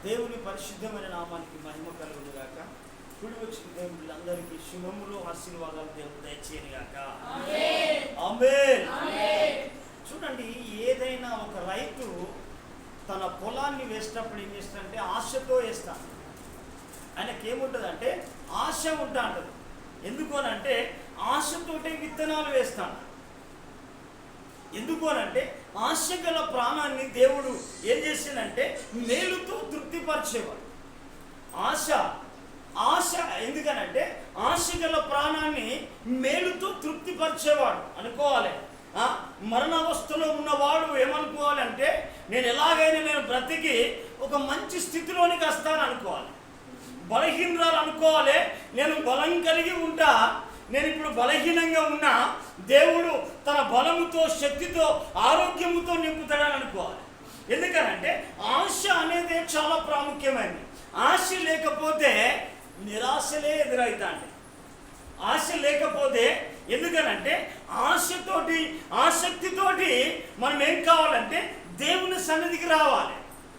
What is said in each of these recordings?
దేవుని పరిశుద్ధమైన నామానికి మహిమ కలుగును గాక. కూడి వచ్చిన దేవుళ్ళందరికీ శుభములు ఆశీర్వాదాలు దేవుడు దయచేయను గాక. ఆమేన్. చూడండి, ఏదైనా ఒక రైతు తన పొలాన్ని వేసేటప్పుడు ఏం చేస్తాడంటే ఆశతో వేస్తాడు. ఆయనకి ఏముంటుందంటే ఆశ ఉంటా అంటది. ఎందుకు అని అంటే ఆశతోటే విత్తనాలు వేస్తాడు. ఎందుకు అని అంటే ఆశ గల ప్రాణాన్ని దేవుడు ఏం చేసిందంటే మేలుతో తృప్తిపరిచేవాడు. ఆశ ఎందుకనంటే ఆశ గల ప్రాణాన్ని మేలుతో తృప్తిపరిచేవాడు అనుకోవాలి. మరణావస్థలో ఉన్నవాడు ఏమనుకోవాలంటే నేను ఎలాగైనా నేను బ్రతికి ఒక మంచి స్థితిలోనికి వస్తాను అనుకోవాలి. బలహీనరాలు అనుకోవాలి, నేను బలం కలిగి ఉంటా, నేను ఇప్పుడు బలహీనంగా ఉన్నా, దేవుడు తన బలముతో శక్తితో ఆరోగ్యముతో నింపుతాడని అనుకోవాలి. ఎందుకనంటే ఆశ అనేది చాలా ప్రాముఖ్యమైనది. ఆశ లేకపోతే నిరాశలే ఎదురవుతాండి. ఆశ లేకపోతే ఎందుకనంటే ఆశతోటి ఆసక్తితోటి మనం ఏం కావాలంటే దేవుని సన్నిధికి రావాలి.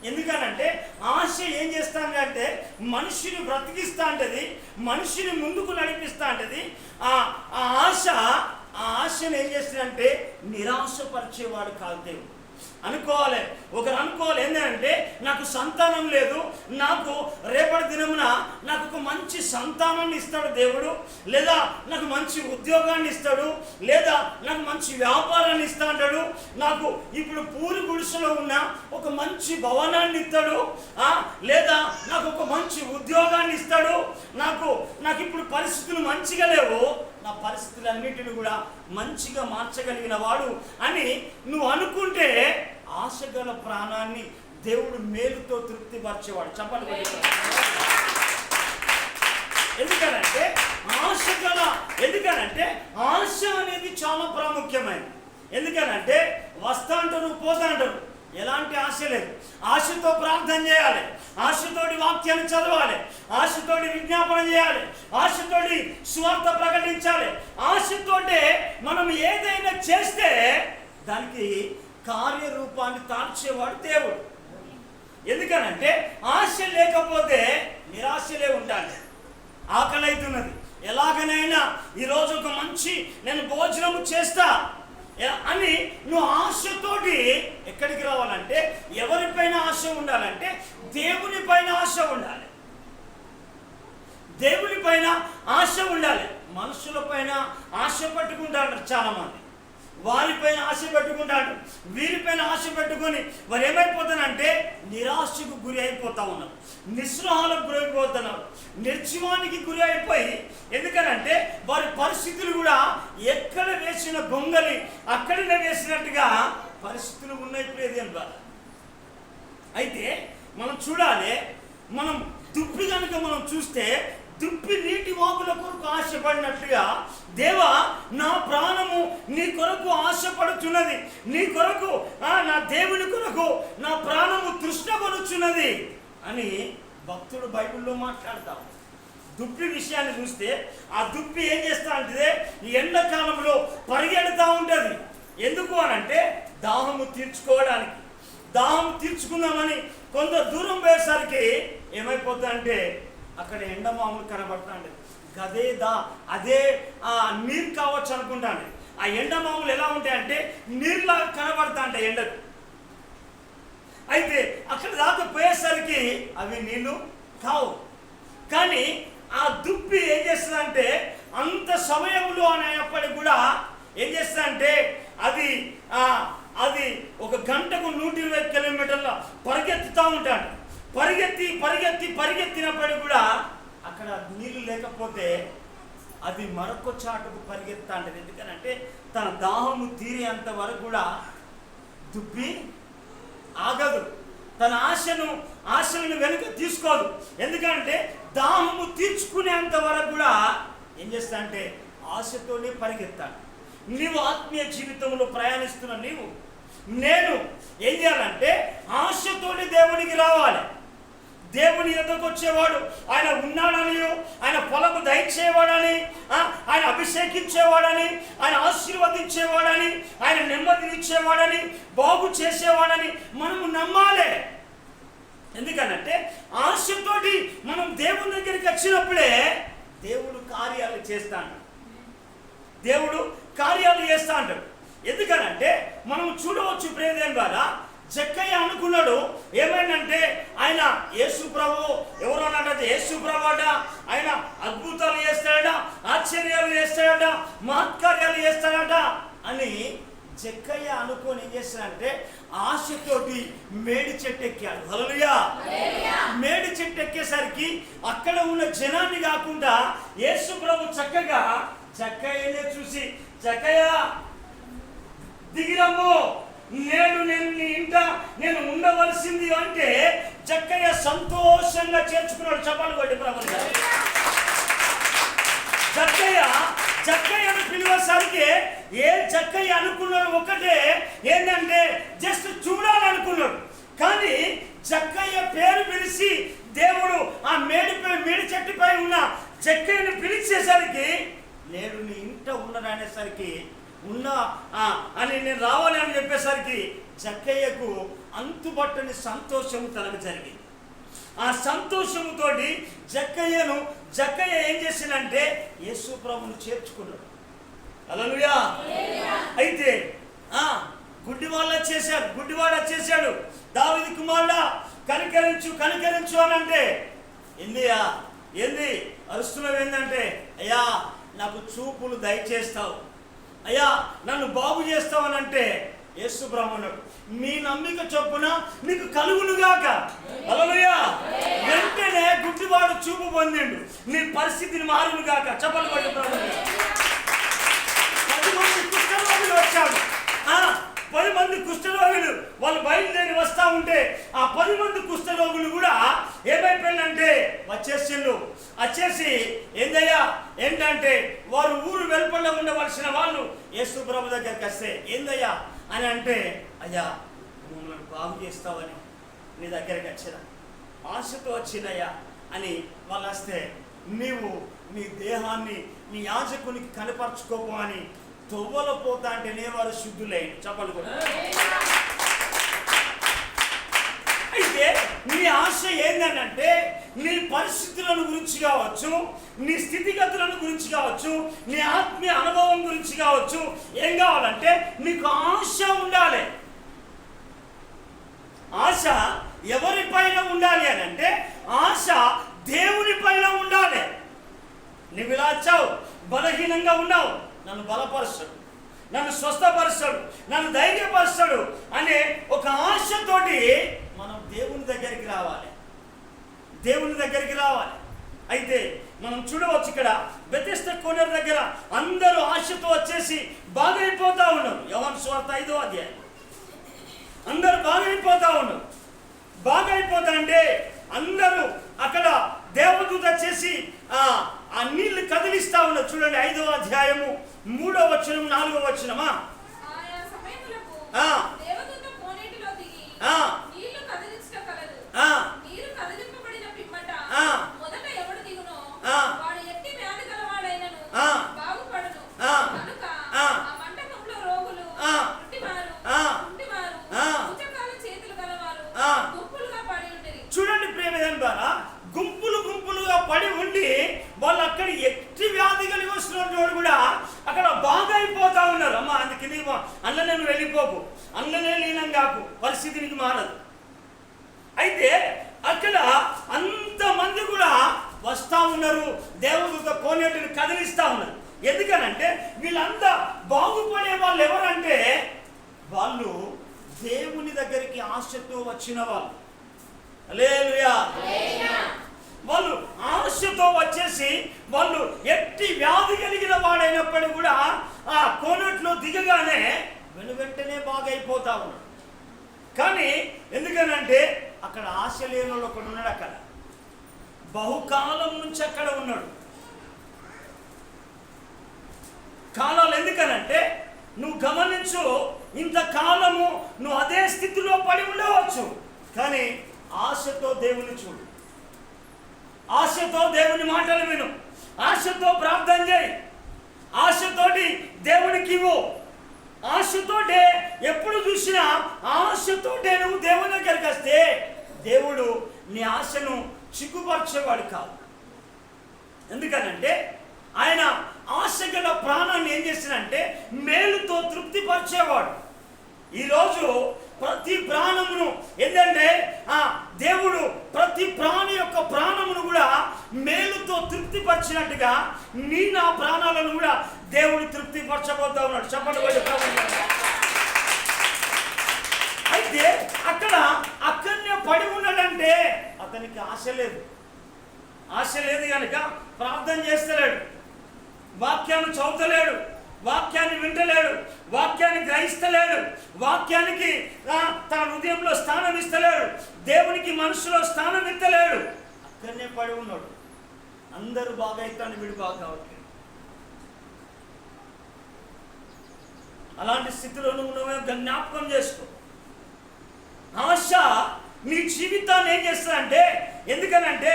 ఎందుకనంటే ఆశ ఏం చేస్తానంటే మనిషిని బ్రతికిస్తా ఉంటుంది, మనిషిని ముందుకు నడిపిస్తా ఉంటుంది. ఆ ఆశను ఏం చేస్తుందంటే నిరాశపరిచేవాడు కాదు దేవుడు. అనుకోవాలి, ఒకరు అనుకోవాలి ఏంటంటే నాకు సంతానం లేదు, నాకు రేపటి దినమున నాకు ఒక మంచి సంతానాన్ని ఇస్తాడు దేవుడు, లేదా నాకు మంచి ఉద్యోగాన్ని ఇస్తాడు, లేదా నాకు మంచి వ్యాపారాన్ని ఇస్తా అంటాడు, నాకు ఇప్పుడు పూరి గుడిసెలో ఉన్న ఒక మంచి భవనాన్ని ఇస్తాడు, లేదా నాకు ఒక మంచి ఉద్యోగాన్ని ఇస్తాడు, నాకు ఇప్పుడు పరిస్థితులు మంచిగా లేవు, నా పరిస్థితులన్నిటిని కూడా మంచిగా మార్చగలిగిన వాడు అని నువ్వు అనుకుంటే ఆశగల ప్రాణాన్ని దేవుడు మేలుతో తృప్తిపరిచేవాడు. చెప్పండి. ఎందుకనంటే ఆశ అనేది చాలా ప్రాముఖ్యమైనది. ఎందుకనంటే వస్తా అంటారు, పోతా అంటారు, ఎలాంటి ఆశ లేదు. ఆశతో ప్రార్థన చేయాలి, ఆశతోటి వాక్యాన్ని చదవాలి, ఆశతోటి విజ్ఞాపన చేయాలి, ఆశతోటి సువార్త ప్రకటించాలి. ఆశతోటే మనం ఏదైనా చేస్తే దానికి కార్యరూపాన్ని తార్చేవాడు దేవుడు. ఎందుకనంటే ఆశ లేకపోతే నిరాశలే ఉంటాను. ఆకలి అవుతున్నది, ఎలాగనైనా ఈరోజు ఒక మంచి నేను భోజనము చేస్తా అని నువ్వు ఆశతోటి ఎక్కడికి రావాలంటే ఎవరిపైన ఆశ ఉండాలంటే దేవుని పైన ఆశ ఉండాలి. దేవుని పైన ఆశ ఉండాలి. మనుషుల పైన ఆశ పెట్టుకుంటారు చాలా మంది, వారిపైన ఆశ పెట్టుకుంటాడు, వీరిపైన ఆశ పెట్టుకొని వారు ఏమైపోతానంటే నిరాశకు గురి అయిపోతా ఉన్నారు, నిస్పృహాలకు గురి అయిపోతున్నారు, నిర్జీవానికి గురి అయిపోయి. ఎందుకనంటే వారి పరిస్థితులు కూడా ఎక్కడ వేసిన గొంగలి అక్కడనే వేసినట్టుగా పరిస్థితులు ఉన్నాయి. అయితే మనం చూడాలి, మనం దుప్పి కనుక మనం చూస్తే దుప్పి నీటి వాగుల కొరకు ఆశపడినట్లుగా దేవా నా ప్రాణము నీ కొరకు ఆశపడుచున్నది, నీ కొరకు నా దేవుని కొరకు నా ప్రాణము తృష్ణపడుచున్నది అని భక్తుడు బైబిల్లో మాట్లాడతాం. దుప్పి విషయాన్ని చూస్తే ఆ దుప్పి ఏం చేస్తా అంటే ఎండాకాలంలో పరిగెడుతూ ఉంటుంది. ఎందుకు అనంటే దాహము తీర్చుకోవడానికి. దాహం తీర్చుకుందామని కొంత దూరం పోయేసరికి ఏమైపోతుందంటే అక్కడ ఎండమాములు కనబడుతుంది. అదే నీరు కావచ్చు అనుకుంటాను. ఆ ఎండమాములు ఎలా ఉంటాయంటే నీరులాగా కనబడతా అంటే ఎండకు. అయితే అక్కడ దాకా పోయేసరికి అవి నీళ్ళు కావు. కానీ ఆ దుప్పి ఏం చేస్తుందంటే అంత సమయంలో అనేప్పటికి కూడా ఏం చేస్తుందంటే అది ఒక గంటకు 120 కిలోమీటర్ల పరిగెత్తుతూ ఉంటాడు. పరిగెత్తినప్పటికి కూడా అక్కడ నీళ్ళు లేకపోతే అది మరొక చాటుకు పరిగెత్తా ఉంటుంది. ఎందుకనంటే తన దాహము తీరేంత వరకు కూడా దుప్పి ఆగదు, తన ఆశలను వెనుక తీసుకోదు. ఎందుకంటే దాహము తీర్చుకునేంత వరకు కూడా ఏం చేస్తా అంటే ఆశతోనే పరిగెత్తాను. నీవు ఆత్మీయ జీవితంలో ప్రయాణిస్తున్న నేను ఏం చేయాలంటే ఆశతోనే దేవునికి రావాలి. దేవుని ఎదుకు వచ్చేవాడు ఆయన ఉన్నాడని, ఆయన పొలము దయచేవాడని, ఆయన అభిషేకించేవాడని, ఆయన ఆశీర్వదించేవాడని, ఆయన నెమ్మదినిచ్చేవాడని, బాగు చేసేవాడని మనము నమ్మాలి. ఎందుకనంటే ఆశతోటి మనం దేవుని దగ్గరికి వచ్చినప్పుడే దేవుడు కార్యాలు చేస్తాడు. దేవుడు కార్యాలు చేస్తా అంటాడు. ఎందుకనంటే మనం చూడవచ్చు ప్రియదేవుని ద్వారా జక్కయ్య అనుకున్నాడు ఏమైందంటే ఆయన యేసు ప్రభు ఎవరు అన్నట్టు యేసు ప్రభు అట, ఆయన అద్భుతాలు చేస్తాడట, ఆశ్చర్యాలు చేస్తాడట, మహత్కార్యాలు చేస్తాడట అని జక్కయ్య అనుకొని ఏం చేస్తాడంటే ఆశతోటి మేడి చెట్టు ఎక్కాడు. హల్లెలూయా. మేడి చెట్టు ఎక్కేసరికి అక్కడ ఉన్న జనాన్ని కాకుండా యేసు ప్రభు చక్కగా జక్కయ్యనే చూసి, జక్కయ్య దిగిరమ్ము, నేను నీ ఇంట నేను ఉండవలసింది అంటే జక్కయ్య సంతోషంగా చేర్చుకున్నాడు. చెప్పాలి కొట్టి ప్రభు. జక్కయ్యను పిలిచేసరికి ఏ జక్కయ్య అనుకున్నాడు ఒకటే, ఏంటంటే జస్ట్ చూడాలనుకున్నాడు. కానీ జక్కయ్య పేరు పిలిచి దేవుడు ఆ మేడి చెట్టుపై ఉన్న జక్కయ్యను పిలిచేసరికి నేడు నీ ఇంట ఉన్నదనేసరికి అని నేను రావాలి అని చెప్పేసరికి జక్కయ్యకు అంతుబట్టని సంతోషము తనకు జరిగింది. ఆ సంతోషముతోటి జక్కయ్య ఏం చేసిందంటే యేసు ప్రభువును చేర్చుకున్నాడు. హల్లెలూయా. అయితే గుడ్డివాడు వచ్చేసాడు. దావీదు కుమారుడా కనికరించు అని అంటే ఏంది అరుస్తున్నావు ఏంటంటే, అయ్యా నాకు చూపులు దయచేస్తావు, అయ్యా నన్ను బాగు చేస్తావు అని అంటే యేసు బ్రాహ్మణుడు నీ నమ్మిక చొప్పున నీకు కలుగునుగాక. హల్లెలూయా. వెంటనే గుడ్డివాడు చూపు పొందిండు, నీ పరిస్థితిని మారునుగాక. చెప్పలు పడి 10 మంది కుష్ఠరోగులు వచ్చాడు. 10 మంది కుష్ఠరోగులు వాళ్ళు బయలుదేరి వస్తూ ఉంటే ఆ 10 మంది కుష్ఠరోగులు కూడా ఏమైపోయిందంటే వచ్చేసి ఏంటంటే వారు ఊరు వెలుపల ఉండవలసిన వాళ్ళు యేసు ప్రభు దగ్గరికి వస్తే ఏందయ్యా అని అంటే, అయ్యా మమ్మల్ని బాగు చేస్తావని నీ దగ్గరికి వచ్చిన ఆశతో వచ్చినయ్యా అని వాళ్ళు వస్తే నీవు నీ దేహాన్ని నీ యాజకునికి కనపరచుకోకు అని తొవ్వల పోతా అంటేనే వారు శుద్ధులై. చెప్పలు కూడా. అయితే నీ ఆశ ఏంటంటే నీ పరిస్థితులను గురించి కావచ్చు, నీ స్థితిగతులను గురించి కావచ్చు, నీ ఆత్మీయ అనుభవం గురించి కావచ్చు, ఏం కావాలంటే నీకు ఆశ ఉండాలి. ఆశ ఎవరిపైన ఉండాలి అని అంటే ఆశ దేవుని పైన ఉండాలి. నువ్వు ఇలా వచ్చావు, బలహీనంగా ఉన్నావు, నన్ను బలపరుస్తాడు, నన్ను స్వస్థపరుస్తాడు, నన్ను ధైర్యపరుస్తాడు అనే ఒక ఆశతోటి మనం దేవుని దగ్గరికి రావాలి. అయితే మనం చూడవచ్చు ఇక్కడ బెతెస్దా కోనేరు దగ్గర అందరూ ఆశతో వచ్చేసి బాగైపోతా ఉన్నారు. యోహాను సువార్త 5వ అధ్యాయం. అందరూ బాగైపోతా అంటే అందరూ అక్కడ దేవదూత వచ్చేసి ఆ నీళ్లు కదిలిస్తా ఉన్నారు. చూడండి 5వ అధ్యాయము 3వ వచనం 4వ వచనమా. చూడండి ప్రేమదేని ద్వారా గుంపులుగా పడి ఉండి వాళ్ళు అక్కడ ఎట్టి వ్యాధి కలిగి వస్తున్నటువంటి కూడా అక్కడ బాగా అయిపోతా ఉన్నారు. అమ్మ అందుకే నీవు అందులోనే వెళ్ళిపోకు, అందులోనే లీనం కాకు, పరిస్థితి నీకు మారదు. అయితే అక్కడ అంతమంది కూడా వస్తూ ఉన్నారు, దేవదూత కోనేటిని కదిలిస్తూ ఉన్నారు. ఎందుకనంటే వీళ్ళంతా బాగుపడే వాళ్ళు ఎవరంటే వాళ్ళు దేవుని దగ్గరికి ఆశతో వచ్చిన వాళ్ళు. హల్లెలూయా. వాళ్ళు ఆశతో వచ్చేసి వాళ్ళు ఎట్టి వ్యాధి కలిగిన వాడైనప్పటికీ కూడా ఆ కోనేటిలో దిగగానే వెంటనే బాగైపోతా ఉన్నాడు. కానీ ఎందుకనంటే అక్కడ ఆశ లేని వాళ్ళు ఒకడు ఉన్నాడు. అక్కడ బహుకాలం నుంచి అక్కడ ఉన్నాడు. కాలాలు ఎందుకనంటే నువ్వు గమనించు, ఇంతకాలము నువ్వు అదే స్థితిలో పడి ఉండవచ్చు, కానీ ఆశతో దేవుని చూడు, ఆశతో దేవుని మాటలు విను, ఆశతో ప్రార్థన చేయి, ఆశతోటి దేవునికి ఇవ్వు, ఆశతోటే ఎప్పుడు చూసినా ఆశతోటే నువ్వు దేవుని దగ్గరికి వస్తే దేవుడు నీ ఆశను చిక్కుపరిచేవాడు కాదు. ఎందుకనంటే ఆయన ఆశ గల ప్రాణాన్ని ఏం చేసినంటే మేలుతో తృప్తిపరిచేవాడు. ఈరోజు ప్రతి ప్రాణమును ఏంటంటే దేవుడు ప్రతి ప్రాణి యొక్క ప్రాణమును కూడా మేలుతో తృప్తిపరిచినట్టుగా నా ప్రాణాలను కూడా దేవుడు తృప్తిపరచబోతా ఉన్నాడు. చెప్పండి. అయితే అక్కడనే పడి ఉన్నాడంటే అతనికి ఆశ లేదు కనుక ప్రార్థన చేస్తలేడు, వాక్యాన్ని చదువుతలేడు, వాక్యాన్ని వింటలేడు, వాక్యాన్ని గ్రహిస్తలేడు, వాక్యానికి తన హృదయంలో స్థానం ఇస్తలేడు, దేవునికి మనసులో స్థానం ఇస్తలేడు. అక్కడనే పడి ఉన్నాడు. అందరూ బాగా అవుతాను, వీడు బాగా కావట్లేదు. అలాంటి స్థితిలో నువ్వు జ్ఞాపకం చేసుకో. ఆశ నీ జీవితాన్ని ఏం చేస్తానంటే, ఎందుకనంటే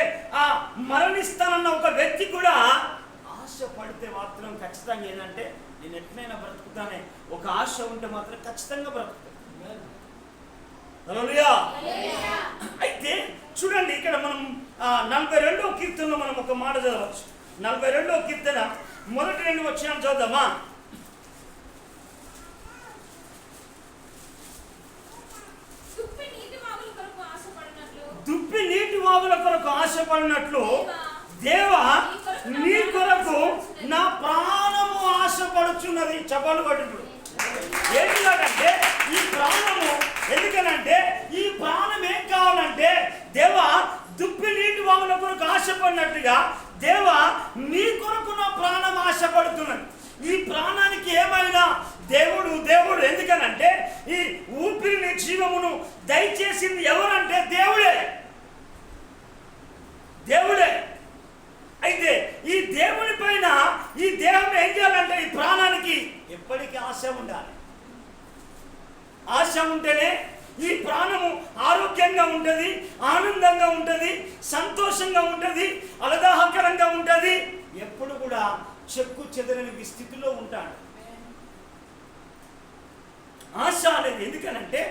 మరణిస్తానన్న ఒక వ్యక్తి కూడా ఆశ పడితే మాత్రం ఖచ్చితంగా ఏంటంటే నేను ఎట్లయినా బ్రతుకుతానే ఒక ఆశ ఉంటే మాత్రం ఖచ్చితంగా బ్రతుకుతాను. హల్లెలూయా. అయితే చూడండి, ఇక్కడ మనం 42వ కీర్తనలో మనం ఒక మాట చదవచ్చు. 42వ కీర్తన మొదటి 2 వచనాలు చదువుదామా? దుప్పి నీటి వాగుల కొరకు ఆశపడినట్లు దేవా నీ కొరకు నా ప్రాణము ఆశపడుచున్నది. చెప్పలు పడుతుంది ఏంటంటే ఈ ప్రాణము, ఎందుకనంటే ఈ ప్రాణం ఏం కావాలంటే దేవా దుప్పి నీటి వాగుల కొరకు ఆశపడినట్టుగా దేవా నీ కొరకు నా ప్రాణం ఆశపడుతున్నది. ఈ ప్రాణానికి ఏమైనా దేవుడు ఎందుకనంటే ఈ ఊపిరిని జీవమును దయచేసింది ఎవరంటే దేవుడే. అయితే ఈ దేవుని పైన ఈ దేహం ఏం చేయాలంటే ఈ ప్రాణానికి ఎప్పటికీ ఆశ ఉండాలి. ఆశ ఉంటేనే ఈ ప్రాణము ఆరోగ్యంగా ఉంటుంది, ఆనందంగా ఉంటుంది, సంతోషంగా ఉంటుంది, అలదాహకరంగా ఉంటుంది, ఎప్పుడు కూడా చెక్కు చెదరని స్థితిలో ఉంటాడు. ఆశ అనేది ఎందుకనంటే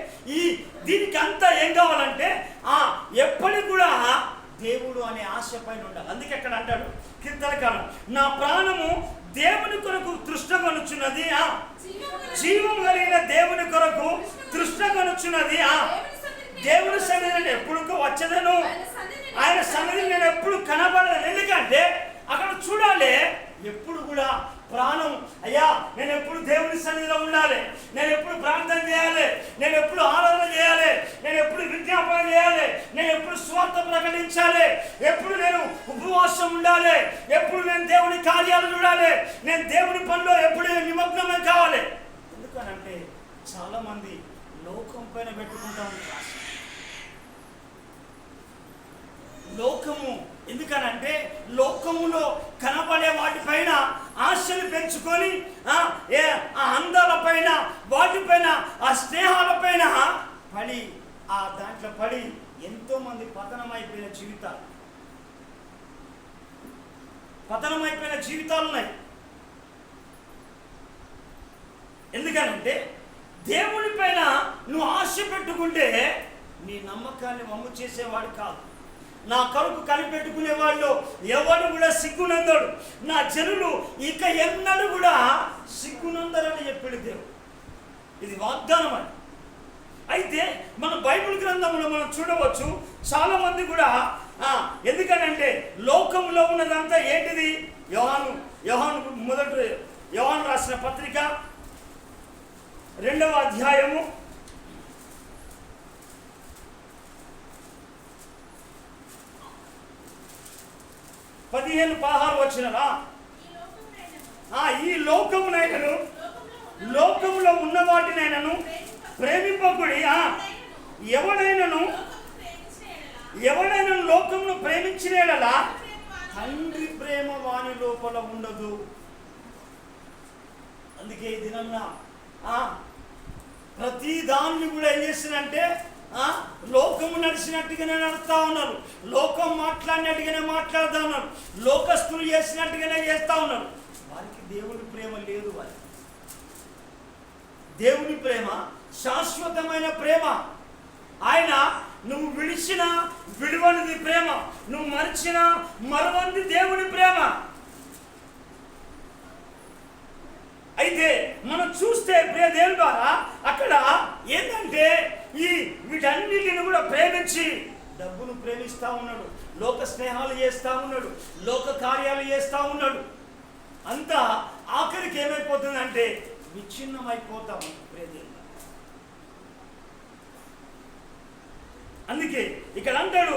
దీనికి అంతా ఏం కావాలంటే ఎప్పటికి కూడా దేవుడు అనే ఆశ పైన ఉండాలి. అందుకే అక్కడ అంటాడు కీర్తనకారం, నా ప్రాణము దేవుని కొరకు తృష్ణగొనుచున్నది, జీవం కలిగిన దేవుని కొరకు తృష్ణగొనుచున్నది. దేవుని సన్నిధిని ఎప్పుడు వచ్చేదను, ఆయన సన్నిధిని నేను ఎప్పుడు కనబడను. ఎందుకంటే అక్కడ చూడాలి ఎప్పుడు కూడా ప్రాణం, అయ్యా నేను ఎప్పుడు దేవుని సన్నిధిలో ఉండాలి, నేను ఎప్పుడు ప్రార్థన చేయాలి, నేను ఎప్పుడు ఆరాధన చేయాలి, నేను ఎప్పుడు విజ్ఞాపన చేయాలి, నేను ఎప్పుడు స్వార్థ ప్రకటించాలి, ఎప్పుడు నేను ఉపవాసం ఉండాలి, ఎప్పుడు నేను దేవుని కార్యాలు చూడాలి, నేను దేవుని పనిలో ఎప్పుడు నిమగ్నమే కావాలి. ఎందుకనంటే చాలా మంది లోకం పైన పెట్టుకుంటా ఉంటారు. లోకము ఎందుకనంటే లోకములో కనబడే వాటిపైన ఆశలు పెంచుకొని ఆ అందాల పైన, వాటిపైన, ఆ స్నేహాల పైన పడి దాంట్లో పడి ఎంతో మంది పతనమైపోయిన జీవితాలు ఉన్నాయి. ఎందుకనంటే దేవుని పైన నువ్వు ఆశ పెట్టుకుంటే నీ నమ్మకాన్ని వమ్ము చేసేవాడు కాదు. నా కొరకు కనిపెట్టుకునే వాళ్ళు ఎవరు కూడా సిగ్గునందడు. నా జనులు ఇక ఎన్నడూ కూడా సిగ్గునందరని చెప్పాడు దేవుడు. ఇది వాగ్దానం అని. అయితే మన బైబిల్ గ్రంథంలో మనం చూడవచ్చు, చాలా మంది కూడా ఎందుకనంటే లోకంలో ఉన్నదంతా ఏంటిది? యోహాను రాసిన పత్రిక 2వ అధ్యాయము 15-16 వచనాలా? ఈ లోకమునైనను లోకములో ఉన్న వాటినైనను ప్రేమింపకుడి. ఎవడైనను లోకమును ప్రేమించిన యెడల తండ్రి ప్రేమ వాని లోపల ఉండదు. అందుకే ఈ దినమున ప్రతి దాన్ని కూడా ఏం చేస్తున్నంటే లోకము నడిచినట్టుగానే నడుస్తూ ఉన్నారు, లోకం మాట్లాడినట్టుగానే మాట్లాడుతూ ఉన్నారు, లోకస్తులు చేసినట్టుగానే చేస్తూ ఉన్నారు. వారికి దేవుని ప్రేమ లేదు. వారికి దేవుని ప్రేమ శాశ్వతమైన ప్రేమ. ఆయన నువ్వు విడిచిన విడువనిది ప్రేమ, నువ్వు మరిచిన మరవంది దేవుని ప్రేమ. అయితే మనం చూస్తే ప్రియ దేవుని ద్వారా అక్కడ ఏంటంటే వీటన్నిటిని కూడా ప్రేమించి డబ్బును ప్రేమిస్తూ ఉన్నాడు, లోక స్నేహాలు చేస్తూ ఉన్నాడు, లోక కార్యాలు చేస్తూ ఉన్నాడు. అంతా ఆఖరికి ఏమైపోతుందంటే విచ్ఛిన్నమైపోతాం ప్రియ దేవుని. అందుకే ఇక్కడ అంటాడు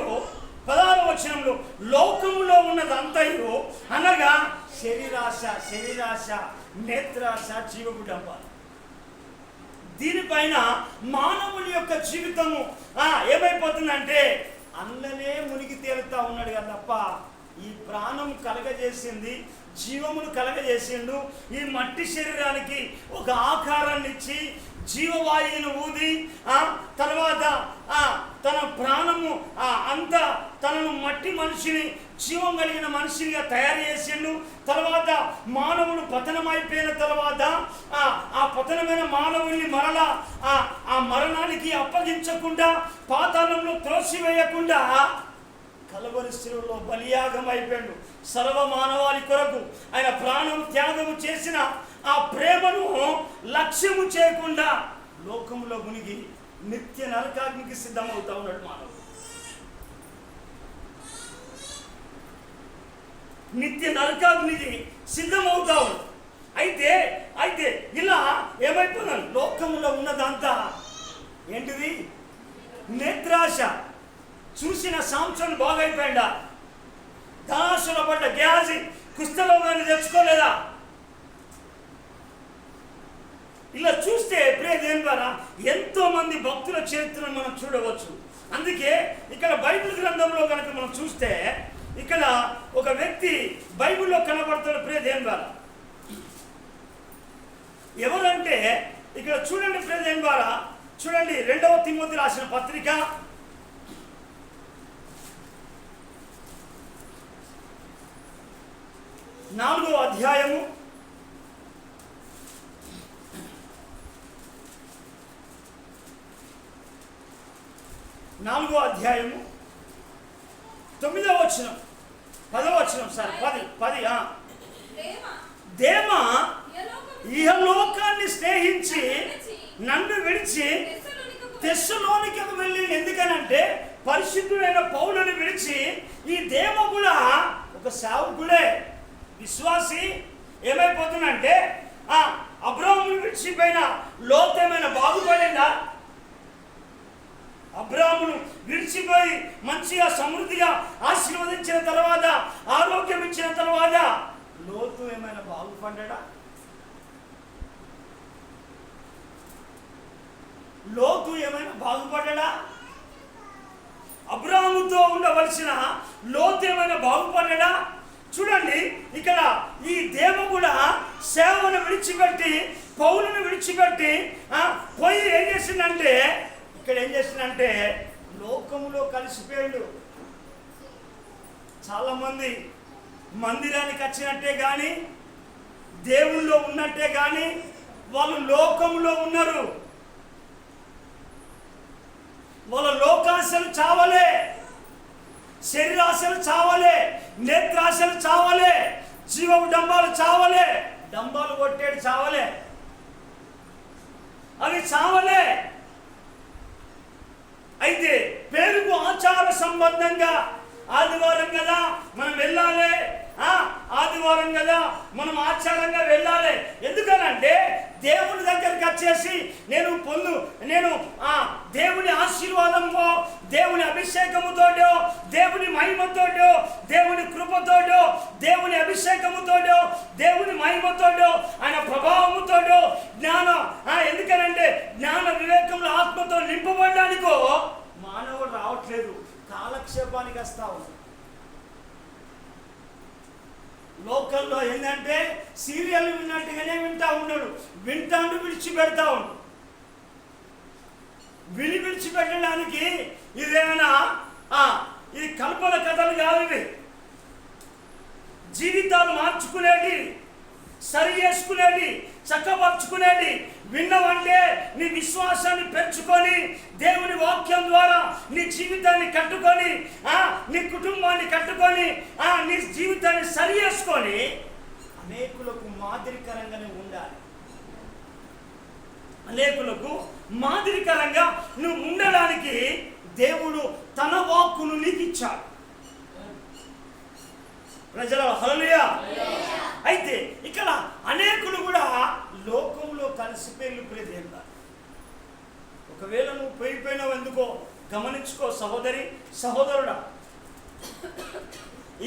16వ వచనంలో, లోకములో ఉన్నదంతయు అనగా శరీరాశ, నేత్రాశ, జీవపు డంబాలు. దీనిపైన మానవుని యొక్క జీవితము ఏమైపోతుందంటే అందులోనే మునిగి తేలుతా ఉన్నాడు కదా తప్ప ఈ ప్రాణం కలగజేసింది, జీవమును కలగజేసిండు. ఈ మట్టి శరీరానికి ఒక ఆకారాన్ని ఇచ్చి జీవవాయువును ఊది తర్వాత తన ప్రాణము అంతా తనను మట్టి మనిషిని జీవం కలిగిన మనిషిగా తయారు చేసిండు. తర్వాత మానవుడు పతనమైపోయిన తర్వాత ఆ పతనమైన మానవుని మరలా ఆ మరణానికి అప్పగించకుండా, పాతాళంలో త్రోసివేయకుండా కలవరి శిలువలో బలియాగం అయిపోయాడు. సర్వ మానవాళి కొరకు ఆయన ప్రాణం త్యాగము చేసిన ఆ ప్రేమను లక్ష్యము చేయకుండా లోకంలో మునిగి నిత్య నరకాగ్నికి సిద్ధమవుతా ఉన్నాడు మానవుడు. నిత్య నరకాగ్నికి సిద్ధమవుతా ఉన్నాడు. అయితే ఇలా ఏమైపోయినాడు, లోకంలో ఉన్నదంతా ఏంటిది? నేత్రాశ. చూసిన సాంసన్ బాగైపోయాడా? ధనాశలో పడ్డ గేహాజీ కుష్ఠరోగాన్ని తెచ్చుకోలేదా? ఇలా చూస్తే ప్రియ దేవుని ద్వారా ఎంతో మంది భక్తుల చరిత్రను మనం చూడవచ్చు. అందుకే ఇక్కడ బైబిల్ గ్రంథంలో కనుక మనం చూస్తే ఇక్కడ ఒక వ్యక్తి బైబిల్లో కనబడతాడు ప్రియ దేవుని ద్వారా. ఎవరంటే ఇక్కడ చూడండి ప్రియ దేవుని ద్వారా, చూడండి 2వ తిమోతి రాసిన పత్రిక 4వ అధ్యాయము 9వ వచనం 10వ వచనం సార్ 10 దేమ ఇహలోకాన్ని స్నేహించి నన్ను విడిచి తెస్సలోనికకు వెళ్ళి. ఎందుకనంటే పరిశుద్ధుడైన పౌలుని విడిచి ఈ దేమ కూడా ఒక సేవకుడే, విశ్వాసి ఏమైపోతుందంటే అబ్రాహామును విడిచిపోయిన లోతు ఏమైనా బాగుపడిందా? అబ్రాహామును విడిచిపోయి మంచిగా సమృద్ధిగా ఆశీర్వదించిన తర్వాత, ఆరోగ్యం ఇచ్చిన తర్వాత లోతు ఏమైనా బాగుపడ్డా? లోతు ఏమైనా బాగుపడ్డా? అబ్రాహాముతో ఉండవలసిన లోతు ఏమైనా బాగుపడ్డా? చూడండి ఇక్కడ ఈ దేవ కూడా సేవను విడిచిపెట్టి, పౌలును విడిచిపెట్టి పోయి ఏం చేసిందంటే, ఇక్కడ ఏం చేసిందంటే లోకములో కలిసిపోయాడు. చాలామంది మందిరానికి వచ్చినట్టే కానీ, దేవుల్లో ఉన్నట్టే కానీ వాళ్ళు లోకములో ఉన్నారు. వాళ్ళ లోకాశలు చావలే, శరీరాశలు చావలే, నేత్రాశలు చావలే, జీవపు డంబాలు చావలే, డంబాలు కొట్టేడు చావలే, అవి చావలే. అయితే పేరుకు ఆచార సంబంధంగా ఆదివారం కదా మనం వెళ్ళాలి, ఆదివారం కదా మనం ఆచారంగా వెళ్ళాలి. ఎందుకనంటే దేవుని దగ్గరికి వచ్చేసి నేను దేవుని ఆశీర్వాదంతో, దేవుని అభిషేకముతోటో, దేవుని మహిమతోటో, దేవుని కృపతోటో, దేవుని అభిషేకముతోటో, దేవుని మహిమతోటో, ఆయన ప్రభావముతోటో జ్ఞానం, ఎందుకనంటే జ్ఞాన వివేకంలో ఆత్మతో నింపబడడానికో మానవుడు రావట్లేదు, కాలక్షేపానికి వస్తా ఉన్నాడు. లోకల్లో ఏంటంటే సీరియల్ విన్నట్టుగానే వింటా ఉన్నాడు, వింటాడు విడిచిపెడతా ఉన్నాడు. విడిచిపెట్టడానికి ఇదేమైనా ఇది కల్పన కథలు కాదు, ఇవి జీవితాలు మార్చుకునేది, సరి చేసుకునేది, చక్కపరుచుకునేది. విన్నవంటే నీ విశ్వాసాన్ని పెంచుకొని దేవుని వాక్యం ద్వారా నీ జీవితాన్ని కట్టుకొని నీ కుటుంబాన్ని కట్టుకొని నీ జీవితాన్ని సరి చేసుకొని అనేకులకు మాదిరికరంగానే ఉండాలి. అనేకులకు మాదిరికరంగా నువ్వు ఉండడానికి దేవుడు తన వాక్కును నీకు ఇచ్చాడు. ప్రజల హల్లెలూయా. అయితే ఇక్కడ అనేకులు కూడా లోకంలో కలిసిపోయి ఒకవేళ నువ్వు పోయిపోయినావు ఎందుకో గమనించుకో సహోదరి సహోదరుడా.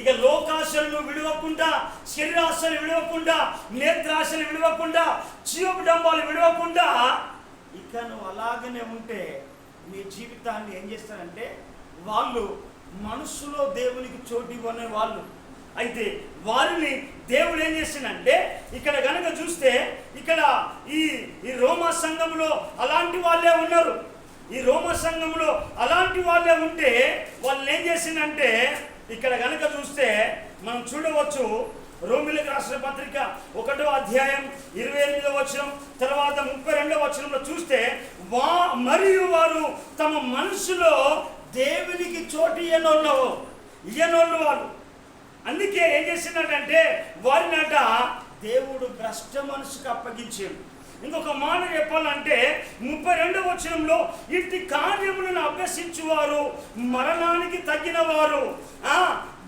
ఇక లోకాశలను విడవకుండా, శరీరాశలు విడవకుండా, నేత్రాశలు విడవకుండా, జీవడంబాలు విడవకుండా ఇక నువ్వు అలాగనే ఉంటే నీ జీవితాన్ని ఏం చేస్తారంటే వాళ్ళు మనసులో దేవునికి చోటు ఇవ్వనే వాళ్ళు. అయితే వారిని దేవుడు ఏం చేసిందంటే ఇక్కడ కనుక చూస్తే ఇక్కడ ఈ రోమా సంఘంలో అలాంటి వాళ్ళే ఉన్నారు. ఈ రోమా సంఘంలో అలాంటి వాళ్ళే ఉంటే వాళ్ళు ఏం చేసిందంటే ఇక్కడ కనుక చూస్తే మనం చూడవచ్చు. రోమిలకు రాసిన పత్రిక 1వ అధ్యాయం 28వ వచనం తర్వాత 32వ వచనంలో చూస్తే మరియు వారు తమ మనసులో దేవునికి చోటు ఇయ్యనోళ్ళు వాళ్ళు. అందుకే ఏం చేసినట్టంటే వారినట దేవుడు భ్రష్ట మనసుకు అప్పగించాడు. ఇంకొక మాట చెప్పాలంటే 32వ వచనంలో ఇట్టి కార్యములను అభ్యసించువారు మరణానికి తగిన వారు,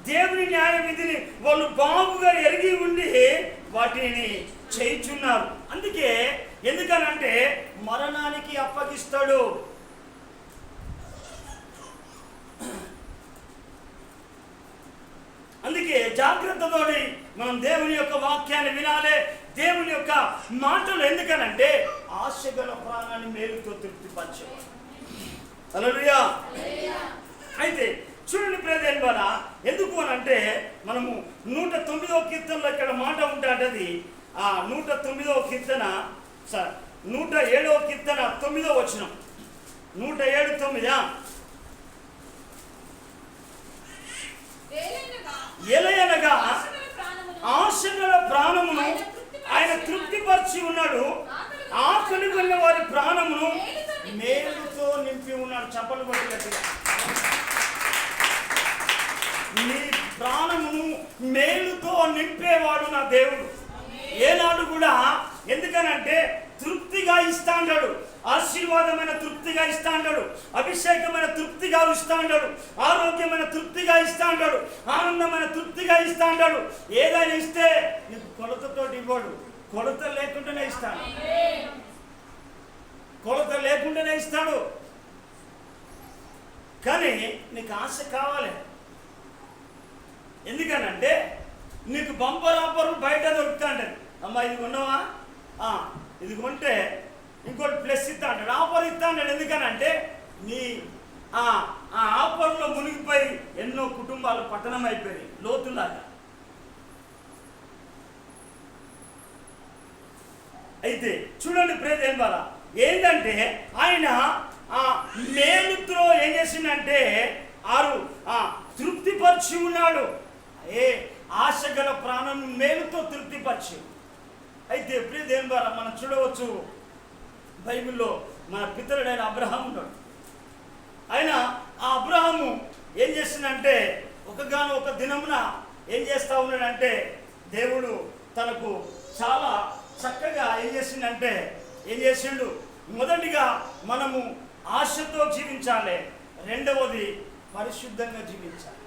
దేవుని న్యాయ విధిని వాళ్ళు బాగుగా ఎరిగి ఉండి వాటిని చేయుచున్నారు. అందుకే ఎందుకనంటే మరణానికి అప్పగిస్తాడు. అందుకే జాగ్రత్తతోటి మనం దేవుని యొక్క వాక్యాన్ని వినాలి, దేవుని యొక్క మాటలు. ఎందుకనంటే ఆశగల ప్రాణాన్ని మేలుతో తృప్తిపరచేవాడు. హల్లెలూయా. అయితే చూడండి ప్రియమైన వారా, ఎందుకు అని అంటే మనము 109వ కీర్తనలో ఇక్కడ మాట ఉంటుంది. ఆ 109వ కీర్తన 107వ కీర్తన 9వ వచనం 107:9 ఎలయనగా ఆశగల ప్రాణమును ఆయన తృప్తిపరిచి ఉన్నాడు, ఆకలి కొన్న వారి ప్రాణమును మేలుతో నింపి ఉన్నాడు. చప్పలు కొట్టినట్టుగా నీ ప్రాణమును మేలుతో నింపేవాడు నా దేవుడు. ఏనాడు కూడా ఎందుకనంటే తృప్తిగా ఇస్తా అంటాడు, ఆశీర్వాదమైన తృప్తిగా ఇస్తా అంటాడు, అభిషేకమైన తృప్తిగా ఇస్తా అంటాడు, ఆరోగ్యమైన తృప్తిగా ఇస్తా అంటాడు, ఆనందమైన తృప్తిగా ఇస్తా అంటాడు. ఏదైనా ఇస్తే నీకు కొలతతోటి ఇవ్వడు, కొలత లేకుండానే ఇస్తాడు, కొలత లేకుండానే ఇస్తాడు. కానీ నీకు ఆశ కావాలి. ఎందుకనంటే నీకు బంపర్ ఆఫర్లు బయట దొరుకుతా అంటాడు. అమ్మా ఇది కొన్నావా, ఇది కొంటే ఇంకోటి ప్లస్ ఇస్తా అంటాడు, ఆఫర్ ఇస్తా అంటాడు. ఎందుకనంటే నీ ఆ ఆఫర్లో మునిగిపోయి ఎన్నో కుటుంబాలు పతనం అయిపోయాయి లోతులాగా. అయితే చూడండి ప్రేమ ద్వారా ఏంటంటే ఆయన మేలుతో ఏం చేసిందంటే తృప్తిపరిచి ఉన్నాడు. ఆశగల ప్రాణం మేలుతో తృప్తిపరిచి. అయితే ప్రియ దేవుని ద్వారా మనం చూడవచ్చు, బైబిల్లో మన పితరుడైన అబ్రహాము ఉన్నాడు. ఆయన ఆ అబ్రహాము ఏం చేసిందంటే ఒక దినమున ఏం చేస్తూ ఉన్నాడంటే దేవుడు తనకు చాలా చక్కగా ఏం చేసిండు. మొదటిగా మనము ఆశతో జీవించాలి, రెండవది పరిశుద్ధంగా జీవించాలి.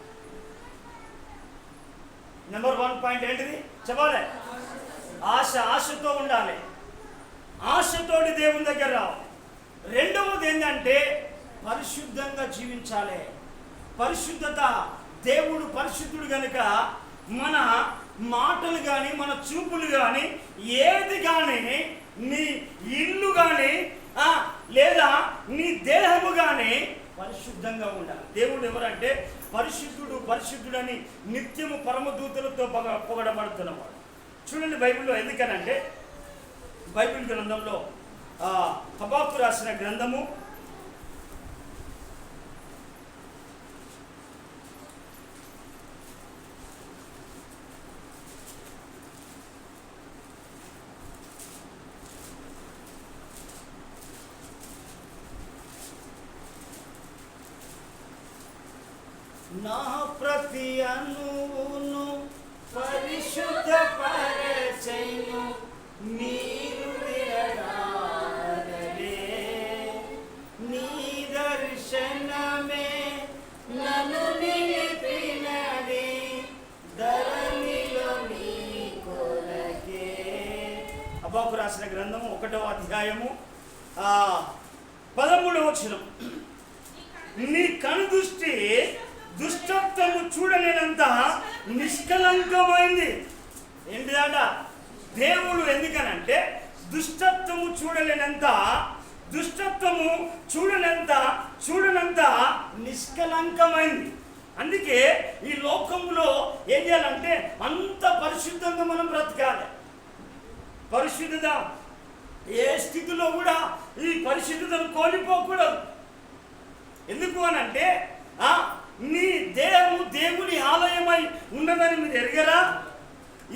నెంబర్ 1 పాయింట్ ఏంటిది చెప్పాలి? ఆశతో ఉండాలి, ఆశతోటి దేవుని దగ్గర రావాలి. రెండవది ఏంటంటే పరిశుద్ధంగా జీవించాలి. పరిశుద్ధత, దేవుడు పరిశుద్ధుడు కనుక మన మాటలు కానీ మన చూపులు కానీ ఏది కానీ నీ ఇల్లు కానీ లేదా నీ దేహము కానీ పరిశుద్ధంగా ఉండాలి. దేవుడు ఎవరంటే పరిశుద్ధుడని నిత్యము పరమదూతలతో పొగడబడుతున్నవాడు. చూడండి బైబిల్లో ఎందుకనంటే బైబిల్ గ్రంథంలో హబాక్కు రాసిన గ్రంథము 3వ నా ప్రతి అణువును పరిశుద్ధ పరచెను నీరు విరగాలే నీ దర్శనమే నన్ను నిలిపినది ధరణిలో నీ కొరకే. హబక్కూ రాసిన గ్రంథము 1వ అధ్యాయము 13వ వచనం. నీ కనుదృష్టి దుష్టత్వము చూడలేనంత నిష్కలంకమైంది. ఏంటిదాట దేవుడు ఎందుకనంటే దుష్టత్వము చూడలేనంత చూడనంత నిష్కలంకమైంది. అందుకే ఈ లోకంలో ఏం చేయాలంటే అంత పరిశుద్ధంగా మనం బ్రతకాలి. పరిశుద్ధత ఏ స్థితిలో కూడా ఈ పరిశుద్ధతను కోల్పోకూడదు. ఎందుకు అనంటే నీ దేహము దేవుని ఆలయమై ఉన్నదని మీరు ఎరగరా?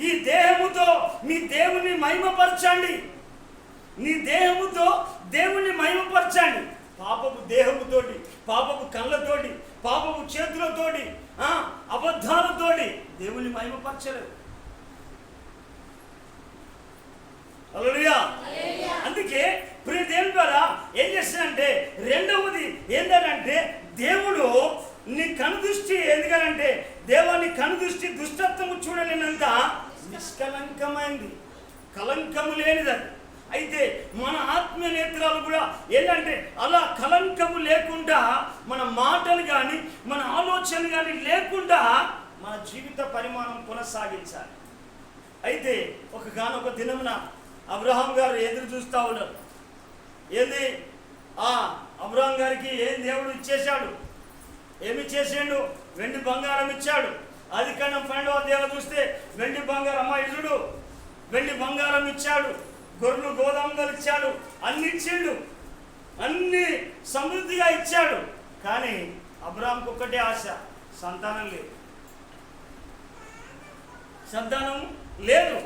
ఈ దేహముతో మీ దేవుని మహిమపరచండి. నీ దేహముతో దేవుని మహిమపరచండి. పాపపు దేహముతోటి, పాపపు కళ్ళతోటి, పాపపు చేతులతోటి, అబద్ధాలతోటి దేవుని మహిమపరచలేదు. హల్లెలూయా. అందుకే ప్రియ దేవుని ద్వారా ఏం చేస్తానంటే రెండవది ఏంటంటే దేవుడు నీ కనుదృష్టి ఎందుకనంటే దేవుని కనుదృష్టి దుష్టత్వము చూడలేనంత నిష్కలంకమైంది, కలంకము లేనిది. అయితే మన ఆత్మీయ నేత్రాలు కూడా ఏంటంటే అలా కలంకము లేకుండా మన మాటలు కానీ మన ఆలోచనలు కానీ లేకుండా మన జీవిత పరిమాణం కొనసాగించాలి. అయితే ఒకగానొక దినమున అబ్రహాం గారు ఎదురు చూస్తూ ఉన్నారు. ఏంది అబ్రహాం గారికి ఏం దేవుడు ఇచ్చేశాడు? ఏమి చేసాడు? వెండి బంగారం ఇచ్చాడు. అది కన్నా 12వ అధ్యాయం చూస్తే వెండి బంగారం ఇల్లుడు వెండి బంగారం ఇచ్చాడు, గొర్రెలు గోదాములు ఇచ్చాడు, అన్ని ఇచ్చిండు, అన్ని సమృద్ధిగా ఇచ్చాడు. కానీ అబ్రహాంకు ఒక్కటే ఆశ, సంతానం లేదు. సంతానం లేదు.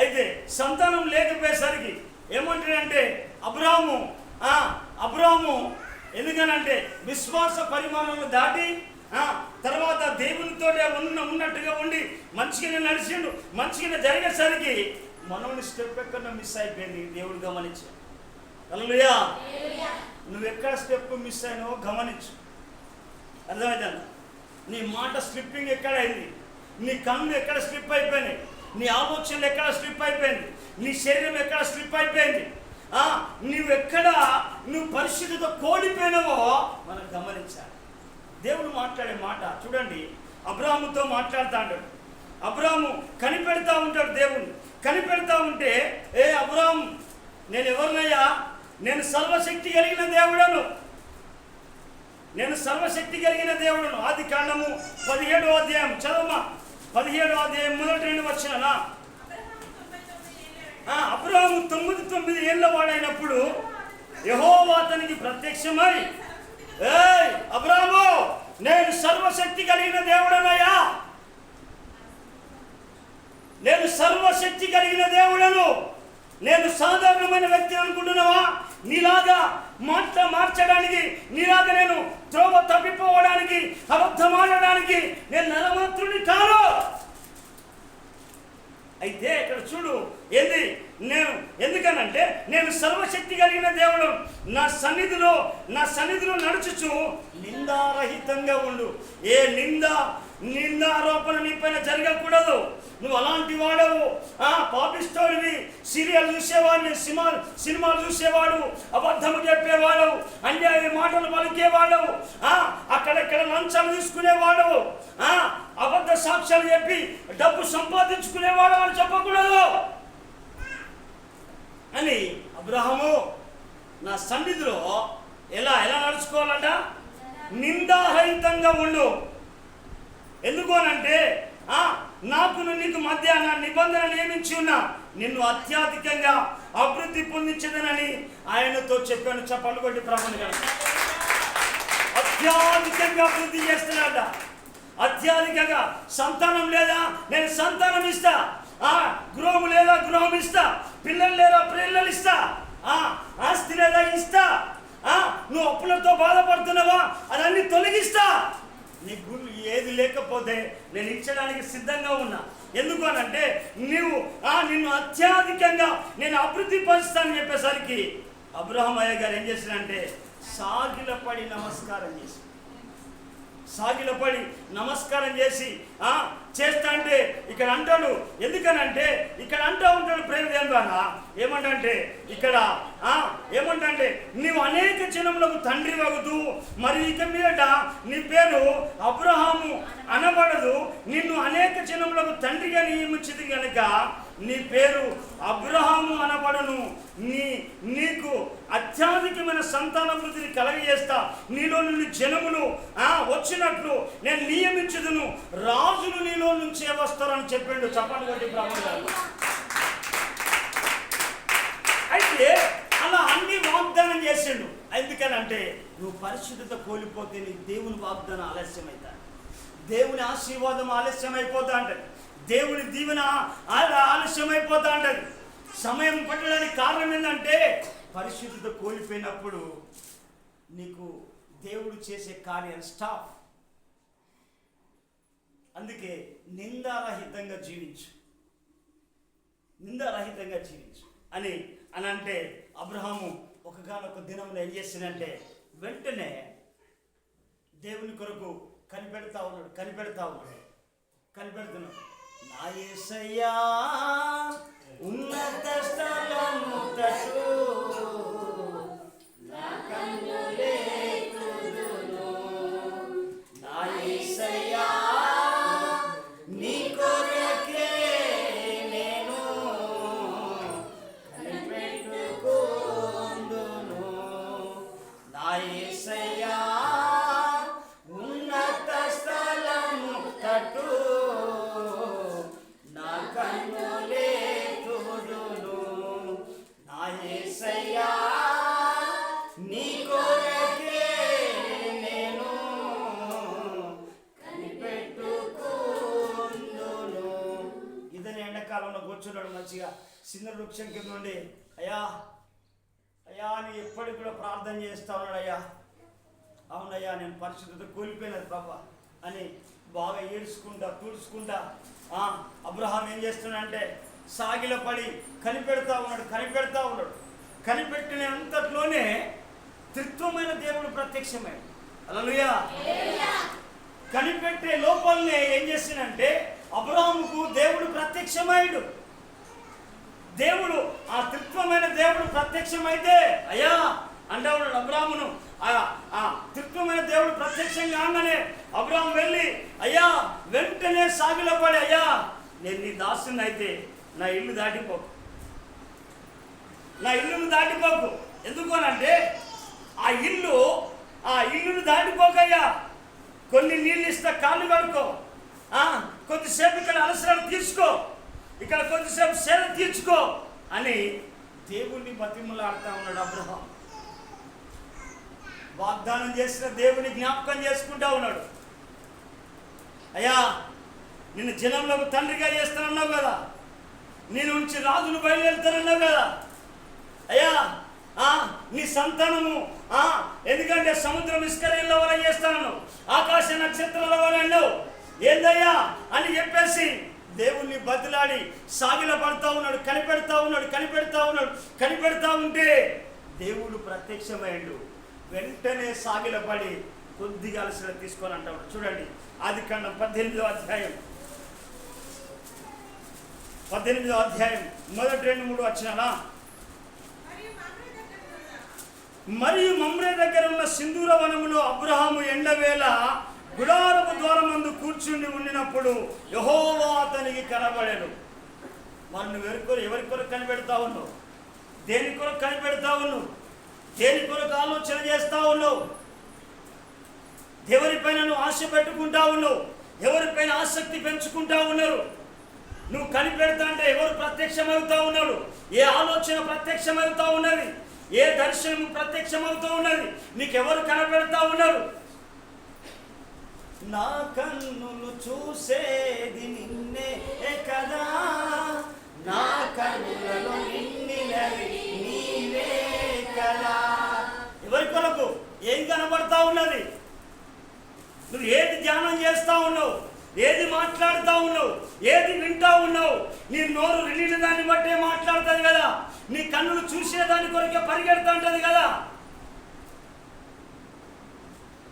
అయితే సంతానం లేకపోయేసరికి ఏమంటాడంటే అబ్రహాము ఎందుకనంటే విశ్వాస పరిమాణంలో దాటి తర్వాత దేవునితో ఉన్నట్టుగా ఉండి మంచిగానే నడిచిండు. మంచిగానే జరిగేసరికి మనోని స్టెప్ ఎక్కడ మిస్ అయిపోయింది. దేవుడు గమనించు. హల్లెలూయా. నువ్వెక్కడ స్టెప్ మిస్ అయినావో గమనించు. అర్థమైందా? నీ మాట స్లిప్పింగ్ ఎక్కడైంది? నీ కన్ను ఎక్కడ స్లిప్ అయిపోయినాయి? నీ ఆలోచనలు ఎక్కడ స్లిప్ అయిపోయింది? నీ శరీరం ఎక్కడ స్లిప్ అయిపోయింది? నువ్వు పరిస్థితితో కోల్పోయినావో మనం గమనించాలి. దేవుడు మాట్లాడే మాట చూడండి. అబ్రాహాముతో మాట్లాడుతాడు. అబ్రాహాము కనిపెడతా ఉంటాడు. దేవుడు కనిపెడతా ఉంటే, అబ్రాహాము నేను ఎవరినయ్యా? నేను సర్వశక్తి కలిగిన దేవుడను. ఆది కాండము 17వ అధ్యాయం చదవమా. 17వ అధ్యాయం మొదటి 2 వచనాలా? అబ్రాహాము 99 ఏళ్ల వాడైనప్పుడు యెహోవా అతనికి ప్రత్యక్షమై, అబ్రాహాము నేను సర్వశక్తి కలిగిన దేవుడనయ్యా, నేను సర్వశక్తి కలిగిన దేవుడను. నేను సాధారణమైన వ్యక్తి అనుకుంటున్నావా? నీలాగా మార్చడానికి, నీలాగా నేను త్రోవ తప్పిపోవడానికి, అబద్ధమాడడానికి నేను నరమాత్రుని కాను. అయితే ఇక్కడ చూడు ఏంది, నేను ఎందుకనంటే నేను సర్వశక్తి కలిగిన దేవుడు. నా సన్నిధిలో నడుచుచు నిందారహితంగా ఉండు. ఏ నిందారోపణ నీ పైన జరగకూడదు. నువ్వు అలాంటి వాడవు, పాపిస్తోడివి, సీరియల్ చూసేవాడిని, సినిమాలు చూసేవాడు, అబద్ధము చెప్పేవాడు, అన్యాయ మాటలు పలికేవాడు, అక్కడెక్కడ లంచాలు తీసుకునేవాడు, అబద్ధ సాక్ష్యాలు చెప్పి డబ్బు సంపాదించుకునేవాడు అని చెప్పకూడదు అని అబ్రహాము నా సన్నిధిలో ఎలా నడుచుకోవాలంట? నిందారహితంగా ఉండు. ఎందుకు అనంటే నాకు నీకు మధ్య నా నిబంధన నియమించి ఉన్నా, నిన్ను అత్యధికంగా అభివృద్ధి పొందించదనని ఆయనతో చెప్పాను. చెప్పండి కొట్టి ప్రభుని గారు అత్యధికంగా అభివృద్ధి చేస్తున్నాడ. అత్యధికంగా సంతానం లేదా? నేను సంతానం ఇస్తా. గృహం లేదా? గృహం ఇస్తా. పిల్లలు లేదా? పిల్లలు ఇస్తా. ఆస్తి లేదా? ఇస్తా. నువ్వు అప్పులతో బాధపడుతున్నావా, అదన్నీ తొలగిస్తా. నీకు ఏది లేకపోతే నేను ఇచ్చడానికి సిద్ధంగా ఉన్నా. ఎందుకు అనంటే నిన్ను అత్యధికంగా నేను అభివృద్ధి పరుస్తానని చెప్పేసరికి అబ్రహాం అయ్య గారు ఏం చేశారంటే సాగిలపడి నమస్కారం చేసి చేస్తా అంటే ఇక్కడ అంటాడు. ఎందుకనంటే ఇక్కడ అంటూ ఉంటాడు ప్రేమ ద్వారా ఏమంటే ఇక్కడ ఏమంటే నీవు అనేక జనములకు తండ్రి వగుతూ మరి ఇక మీద నీ పేరు అబ్రహాము అనబడదు, నిన్ను అనేక జనములకు తండ్రిగా నియమించింది కనుక నీ పేరు అబ్రహాము అనబడను. నీకు అత్యధికమైన సంతానాభివృద్ధిని కలగజేస్తా, నీలో నుండి జనములు వచ్చినట్లు నేను నియమించుదును, రాజులు నీలో నుంచే వస్తారని చెప్పిండు. చెప్పండి కొట్టి బ్రాహ్మణ గారు. అయితే అలా అన్ని వాగ్దానం చేసిండు. ఎందుకనంటే నువ్వు పరిశుద్ధత కోల్పోతే నీ దేవుని వాగ్దానం ఆలస్యమవుతా, దేవుని ఆశీర్వాదం ఆలస్యమైపోతా అంటది, దేవుని దీవెన ఆలస్యమైపోతా అంటది. సమయం పట్టడానికి కారణం ఏంటంటే పరిశుద్ధత కోల్పోయినప్పుడు నీకు దేవుడు చేసే కార్యం స్టాప్. అందుకే నిందారహితంగా జీవించు అని అంటే అబ్రహాము ఒకగానొక దినంలో ఏం చేసిందంటే వెంటనే దేవుని కొరకు కనిపెడుతున్నాడు. నా యేసయ్యా ఉన్నత స్థలము తట్టు నా కన్నులెత్తుదును, నా యేసయ్యా నీ కొరకే నేను కనిపెట్టుకొందును, నా యేసయ్యా ఉన్నత స్థలము తట్టు నా కన్నులెత్తుదును, నా యేసయ్యా నీ కొరకే నేను కనిపెట్టుకొందును. ఇదని ఎండాకాలంలో కూర్చున్నాడు మంచిగా చిన్న వృక్షం కింద నుండి అయ్యా అని ఎప్పటికి కూడా ప్రార్థన చేస్తా ఉన్నాడు. అవునయ్యా నేను పరిశుద్ధత కోల్పోయినది ప్రభా అని బాగా ఏడ్చుకుంటా తుడుచుకుంటా అబ్రహాం ఏం చేస్తున్నాడంటే సాగిలపడి కనిపెడతా ఉన్నాడు. కనిపెట్టిన అంతట్లోనే త్రిత్వమైన దేవుడు ప్రత్యక్షమై హల్లెలూయా. కనిపెట్టే లోపలనే ఏం చేసిందంటే అబ్రహాముకు దేవుడు ప్రత్యక్షమైండు. దేవుడు ఆ త్రిత్వమైన దేవుడు ప్రత్యక్షమైతే అయ్యా అంటా ఉన్నాడు అబ్రహామును. ఆ త్రిత్వమైన దేవుడు ప్రత్యక్షం కాగానే అబ్రహాం వెళ్ళి అయ్యా వెంటనే సాగిలపడి అయ్యా నేను నీ దాసుని అయితే నా ఇల్లును దాటిపోకు. ఎందుకు అనంటే ఆ ఇల్లును దాటిపోకయ్యా, కొన్ని నీళ్ళు ఇస్తా కాళ్ళు కడుకో, కొద్దిసేపు ఇక్కడ అలసరలు తీర్చుకో, ఇక్కడ కొద్దిసేపు సేద తీర్చుకో అని దేవుణ్ణి బతిమలాడుతూ ఉన్నాడు అబ్రహాం. వాగ్దానం చేసిన దేవుని జ్ఞాపకం చేసుకుంటా ఉన్నాడు. అయ్యా నిన్ను జనంలోకి తండ్రిగా చేస్తానన్నావు కదా, నేను నుంచి రాజులు బయలుదేరుతానన్నావు కదా అయ్యా, నీ సంతానము ఎందుకంటే సముద్రం ఇస్కరేళ్ళ వల్ల చేస్తాను, ఆకాశ నక్షత్రాల వల్ల అన్నావు ఏందయ్యా అని చెప్పేసి దేవుణ్ణి బతిలాడి సాగిల పడుతూ ఉన్నాడు. కనిపెడతా ఉంటే దేవుడు ప్రత్యక్షమైండు. వెంటనే సాగిలపడి కొద్దిగా అలసట తీసుకొని అంటాడు. చూడండి ఆదికాండం 18వ అధ్యాయం 1-3 వచనాలా. మరియు మమ్రే దగ్గర ఉన్న సింధూర వనములో అబ్రహాము ఎండవేళ గుడారపు ద్వారమందు కూర్చుండి ఉండినప్పుడు యెహోవా అతనికి కనబడెను. మరి నువ్వు ఎవరి కొరకు కనిపెడతా ఉన్నావు? దేని కొరకు కనిపెడతా ఉన్నావు? దేని కొరకు ఆలోచన చేస్తా ఉన్నావు? ఎవరిపైన నువ్వు ఆశ పెట్టుకుంటా ఉన్నావు? ఎవరిపైన ఆసక్తి పెంచుకుంటా ఉన్నారు? నువ్వు కనిపెడతా అంటే ఎవరు ప్రత్యక్షమవుతా ఉన్నాడు? ఏ ఆలోచన ప్రత్యక్షమవుతా ఉన్నది? ఏ దర్శనం ప్రత్యక్షమవుతూ ఉన్నది? నీకెవరు కనపెడతా ఉన్నారు? నా కన్నులు చూసేది నిన్నే కదా, నా కన్నులలో నిన్నినవి నీవే కదా. ఎవరి కొరకు? ఏం కనబడతా ఉన్నది? నువ్వు ఏది ధ్యానం చేస్తూ ఉన్నావు? ఏది మాట్లాడుతూ ఉన్నావు? ఏది వింటూ ఉన్నావు? నీ నోరు వినిన దాన్ని బట్టే మాట్లాడుతుంది కదా. నీ కన్నులు చూసే దాని కొరకే పరిగెడుతూ ఉంటుంది కదా.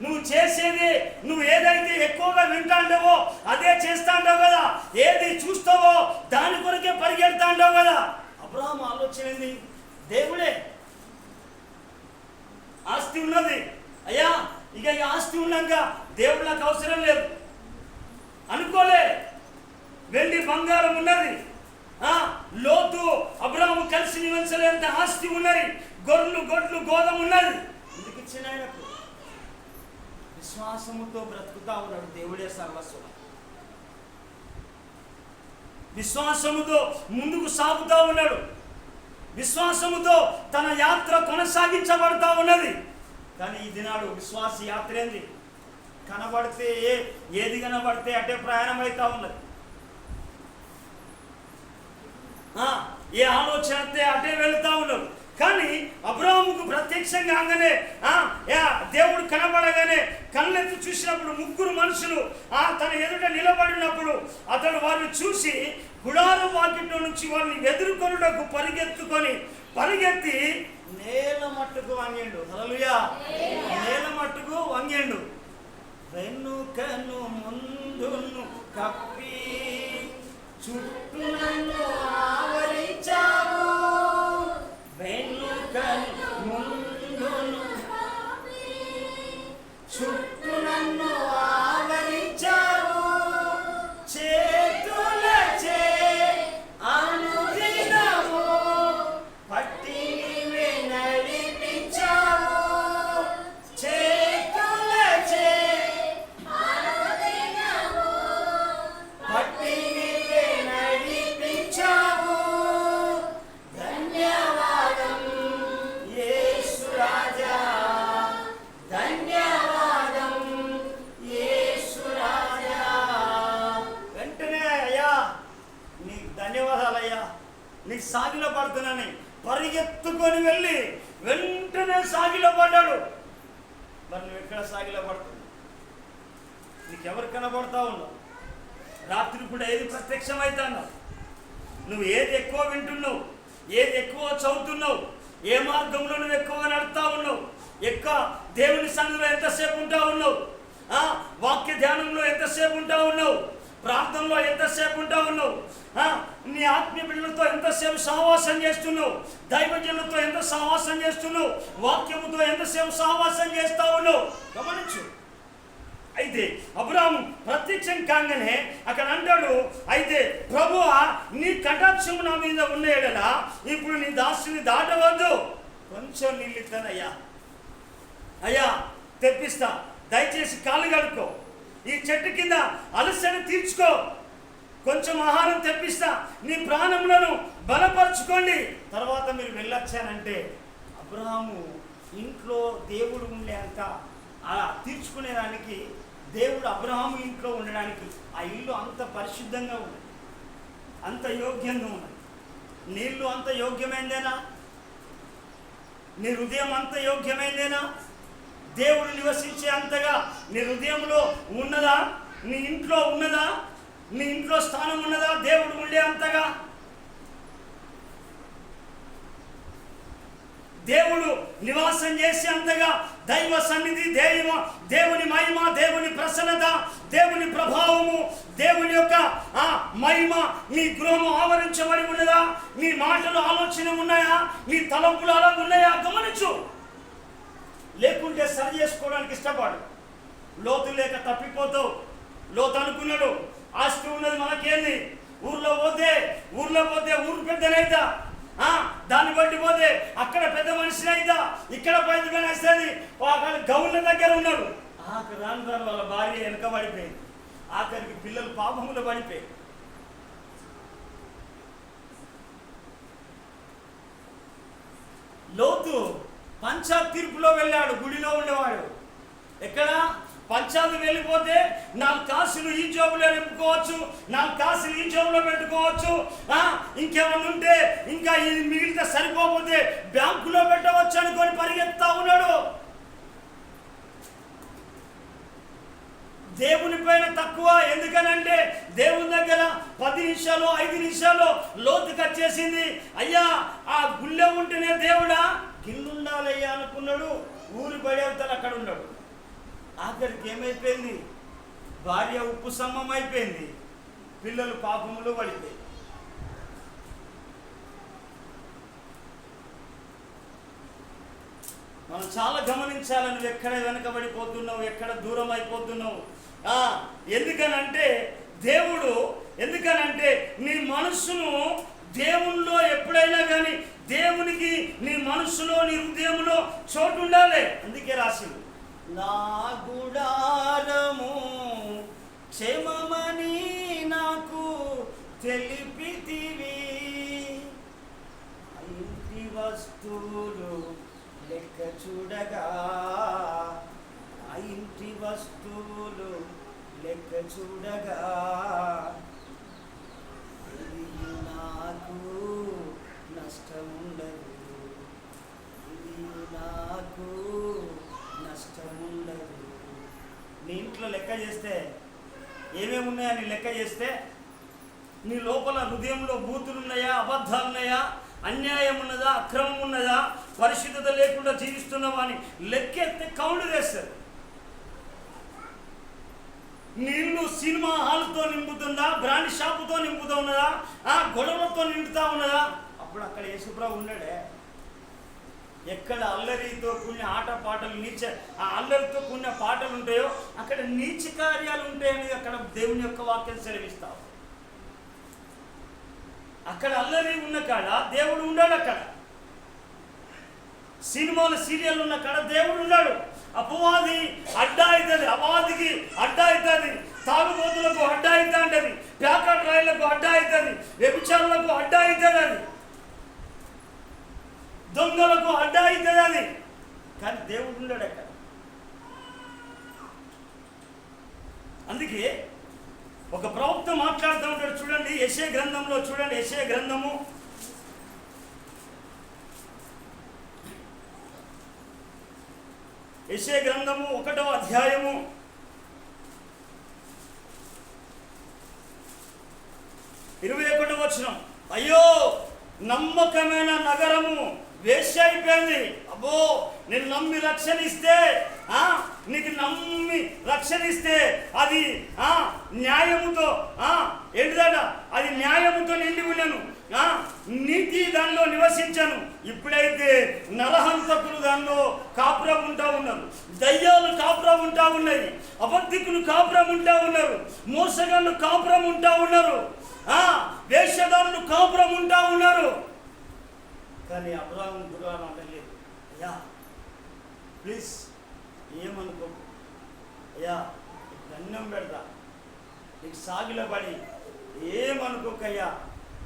నువ్వు చేసేది, నువ్వు ఏదైతే ఎక్కువగా వింటాంటావో అదే చేస్తాంటావు కదా. ఏది చూస్తావో దాని కొరకే పరిగెడతాంటావు కదా. అబ్రహాము ఆలోచన ఏంది? దేవుడే. ఆస్తి ఉన్నది అయ్యా, ఇక ఈ ఆస్తి ఉన్నాక దేవుడు నాకు అవసరం లేదు అనుకోలే. వెండి బంగారం ఉన్నది, లోతు అబ్రహాము కలిసి నివసించలేంత ఆస్తి ఉన్నది, గొర్రెలు గొడ్లు గోధుమ ఉన్నది. ఎందుకు ఇచ్చిన ఆయనకు? విశ్వాసముతో బ్రతుకుతా ఉన్నాడు. దేవుడే సర్వస్వం. విశ్వాసముతో ముందుకు సాగుతూ ఉన్నాడు. విశ్వాసముతో తన యాత్ర కొనసాగించబడతా ఉన్నది. కానీ ఈ దినాడు విశ్వాస యాత్ర ఏంది? కనబడితే ఏది కనబడితే అటే ప్రయాణం అవుతా ఉన్నది. ఏ ఆలోచన అటే వెళుతూ ఉన్నాడు. కానీ అబ్రహాముకు ప్రత్యక్షంగా కాగానే దేవుడు కనబడగానే కళ్ళెత్తి చూసినప్పుడు ముగ్గురు మనుషులు తన ఎదుట నిలబడినప్పుడు అతడు వారిని చూసి గుడారం వాకిట్లో నుంచి వారిని ఎదుర్కొనుటకు పరిగెత్తి నేల మట్టుకు వంగిండు. హల్లెలూయా. నేల మట్టుకు వంగిండు. వెనుకను ముందును కప్పి చుట్టూ నన్ను ఆవరించావు. వెనుకను ముందును చుట్టూ నన్ను ఆవరించావు. చేతులచే అనుదినము పట్టి నీవే నడిపించావు. చేతులచే అనుదినము పట్టి నీవే నడిపించావు. ధన్యవాదం యేసు రాజా, ధన్యవాదం యేసు రాజా. వెంటనే అయ్యా నీకు ధన్యవాదాలయ్యా, నీకు సాగిలో పడుతున్నానని పరిగెత్తుకొని వెళ్ళి వెంటనే సాగిలో పడ్డాడు. మరి నువ్వు ఎక్కడ సాగిలో పడుతున్నావు? నీకెవరు కనబడతా ఉన్నావు? రాత్రి కూడా ఏది ప్రత్యక్షమవుతున్నావు? నువ్వు ఏది ఎక్కువ వింటున్నావు? ఏది ఎక్కువ చదువుతున్నావు? ఏ మార్గంలో నువ్వు ఎక్కువ నడుస్తూ ఉన్నావు? ఎక్కువ దేవుని సన్నిధిలో ఎంతసేపు ఉంటా ఉన్నావు? వాక్య ధ్యానంలో ఎంతసేపు ఉంటా ఉన్నావు? ప్రార్థనలో ఎంతసేపు ఉంటా ఉన్నావు? నీ ఆత్మీయ బిడ్డలతో ఎంతసేపు సహవాసం చేస్తున్నావు? దైవజనులతో ఎంత సహవాసం చేస్తున్నావు? వాక్యముతో ఎంతసేపు సహవాసం చేస్తా ఉన్నావు? గమనించు. అయితే అబ్రహాము ప్రత్యక్షం కాగానే అక్కడ అంటాడు, అయితే ప్రభువా నీ కటాక్షము నా మీద ఉన్న ఎడల ఇప్పుడు నీ దాసుని దాటవద్దు. కొంచెం నీళ్ళు ఇస్తానయ్యా, అయ్యా తెప్పిస్తా, దయచేసి కాళ్ళు కడుక్కో, ఈ చెట్టు కింద అలసట తీర్చుకో, కొంచెం ఆహారం తెప్పిస్తా, నీ ప్రాణములను బలపరచుకోండి, తర్వాత మీరు వెళ్ళొచ్చానంటే. అబ్రహాము ఇంట్లో దేవుడు ఉండేంత తీర్చుకునేదానికి, దేవుడు అబ్రహాము ఇంట్లో ఉండడానికి ఆ ఇల్లు అంత పరిశుద్ధంగా ఉన్నది, అంత యోగ్యంగా ఉన్నది. నీళ్ళు అంత యోగ్యమైందేనా? నీ హృదయం అంత యోగ్యమైందేనా? దేవుడు నివసించే అంతగా నీ హృదయంలో ఉన్నదా? నీ ఇంట్లో ఉన్నదా? నీ ఇంట్లో స్థానం ఉన్నదా దేవుడు ఉండే అంతగా? దేవుడు నివాసం చేసే అంతగా దైవ సన్నిధి, దేవుని మహిమ, దేవుని ప్రసన్నత, దేవుని ప్రభావము, దేవుని యొక్క మహిమ నీ గృహము ఆవరించబడి ఉన్నదా? నీ మాటలు ఆలోచన ఉన్నాయా? నీ తలంపులు అలా ఉన్నాయా? గమనించు. లేకుంటే సరి చేసుకోవడానికి ఇష్టపడు. లోతు లేక తప్పిపోతావు. లోతు అనుకున్నాడు ఆస్తి ఉన్నది మనకేంది, ఊర్లో పోతే ఊరు పెద్దనైతా, దాన్ని బట్టి పోతే అక్కడ పెద్ద మనిషిని అయితా, ఇక్కడ పెద్ద వస్తుంది. గౌళ్ళ దగ్గర ఉన్నాడు. రాను వాళ్ళ భార్య వెనక పడిపోయింది. ఆఖరికి పిల్లలు పాపములు పడిపోయి. లోతు పంచాయత్ తీర్పులో వెళ్ళాడు. గుడిలో ఉండేవాడు. ఎక్కడ? పంచాలు వెళ్ళిపోతే 4 కాసులు ఈ జోబులో నింపుకోవచ్చు, 4 కాసులు ఈ జోబులో పెట్టుకోవచ్చు. ఇంకేమన్నా ఉంటే ఇంకా ఇది మిగిలితే సరిపోతే బ్యాంకులో పెట్టవచ్చు అనుకొని పరిగెత్తా ఉన్నాడు. దేవుని పైన తక్కువ. ఎందుకనంటే దేవుని దగ్గర 10 నిమిషాలు 5 నిమిషాలు లోతుకి వచ్చేసింది. అయ్యా ఆ గుళ్ళె ఉంటేనే దేవుడా కిందుండాలయ్యా అనుకున్నాడు. ఊరి పడేవతలు అక్కడ ఉన్నాడు. ఆఖరికి ఏమైపోయింది? భార్య ఉప్పు స్తంభం అయిపోయింది, పిల్లలు పాపములు పడిపోయి. మనం చాలా గమనించాలి. నువ్వు ఎక్కడ వెనకబడిపోతున్నావు, ఎక్కడ దూరం అయిపోతున్నావు. ఎందుకనంటే నీ మనస్సును దేవునిలో ఎప్పుడైనా కానీ దేవునికి నీ మనస్సులో నీ హృదయంలో చోటు ఉండాలి. అందుకే రాసింది, నా గుడారము క్షేమమని నాకు తెలిపితివి, ఇంటి వస్తువులు లెక్క చూడగా, ఆ ఇంటి వస్తువులు లెక్క చూడగా నాకు నష్టముండదు, నాకు నష్టముండదు. నీ ఇంట్లో లెక్క చేస్తే ఏమేమి ఉన్నాయని లెక్క చేస్తే నీ లోపల హృదయంలో బూతులు ఉన్నాయా, అబద్ధాలు ఉన్నాయా, అన్యాయం ఉన్నదా, అక్రమం ఉన్నదా, పరిశుద్ధత లేకుండా జీవిస్తున్నావా అని లెక్కెత్తే కౌంట్ చేస్తారు. నీళ్ళు సినిమా హాల్తో నింపుతుందా, బ్రాండ్ షాపుతో నింపుతూ ఉన్నదా, గొడవలతో నింపుతా ఉన్నదా? అప్పుడు అక్కడ యేసుప్రభు ఉన్నాడే. ఎక్కడ అల్లరితో కూడిన ఆటపాటలు ఆ అల్లరితో కూడిన పాటలు ఉంటాయో అక్కడ నీచ కార్యాలు ఉంటాయని అక్కడ దేవుని యొక్క వాక్యం సెలవిస్తావు. అక్కడ అల్లరి ఉన్న కాడ దేవుడు ఉన్నాడు. అక్కడ సినిమాలు సీరియల్ ఉన్న కాడ దేవుడు ఉన్నాడు. అపవాది అడ్డా అవుతుంది, అపవాదికి అడ్డా అవుతుంది, తాగుబోతులకు అడ్డా అవుతా ఉంటుంది, ప్యాకెట్ రాయిలకు అడ్డా అవుతుంది, వ్యభిచారులకు అడ్డా అవుతుంది, అది దొంగలకు అడ్డా అవుతుంది. అది కానీ దేవుడు ఉన్నాడు అక్కడ. అందుకే ఒక ప్రవక్త మాట్లాడుతూ ఉంటాడు. చూడండి యెషయా గ్రంథంలో, చూడండి యెషయా గ్రంథము 1వ అధ్యాయము 21వ వచనం. అయ్యో నమ్మకమైన నగరము వేశ్య అయిపోయింది. అబ్బో నేను నమ్మి రక్షణ ఇస్తే, నీకు నమ్మి రక్షణ ఇస్తే అది న్యాయముతో ఏంటిదట, అది న్యాయముతో నిండి ఉన్నాను, నీతి దానిలో నివసించాను. ఇప్పుడైతే నరహంతకులు దానిలో కాపురం ఉంటా ఉన్నారు, దయ్యాలు కాపురం ఉంటా ఉన్నాయి, అబద్ధికులు కాపురం ఉంటా ఉన్నారు, మోసగాళ్ళు కాపురం ఉంటా ఉన్నారు, వేషధారులు కాపురం ఉంటా ఉన్నారు. కానీ అబ్రాహాము గురువారం అంటలేదు, అయ్యా ప్లీజ్ ఏమనుకో, అయ్యా దండం పెడతా, నీకు సాగిలో పడి ఏమనుకోకయ్యా,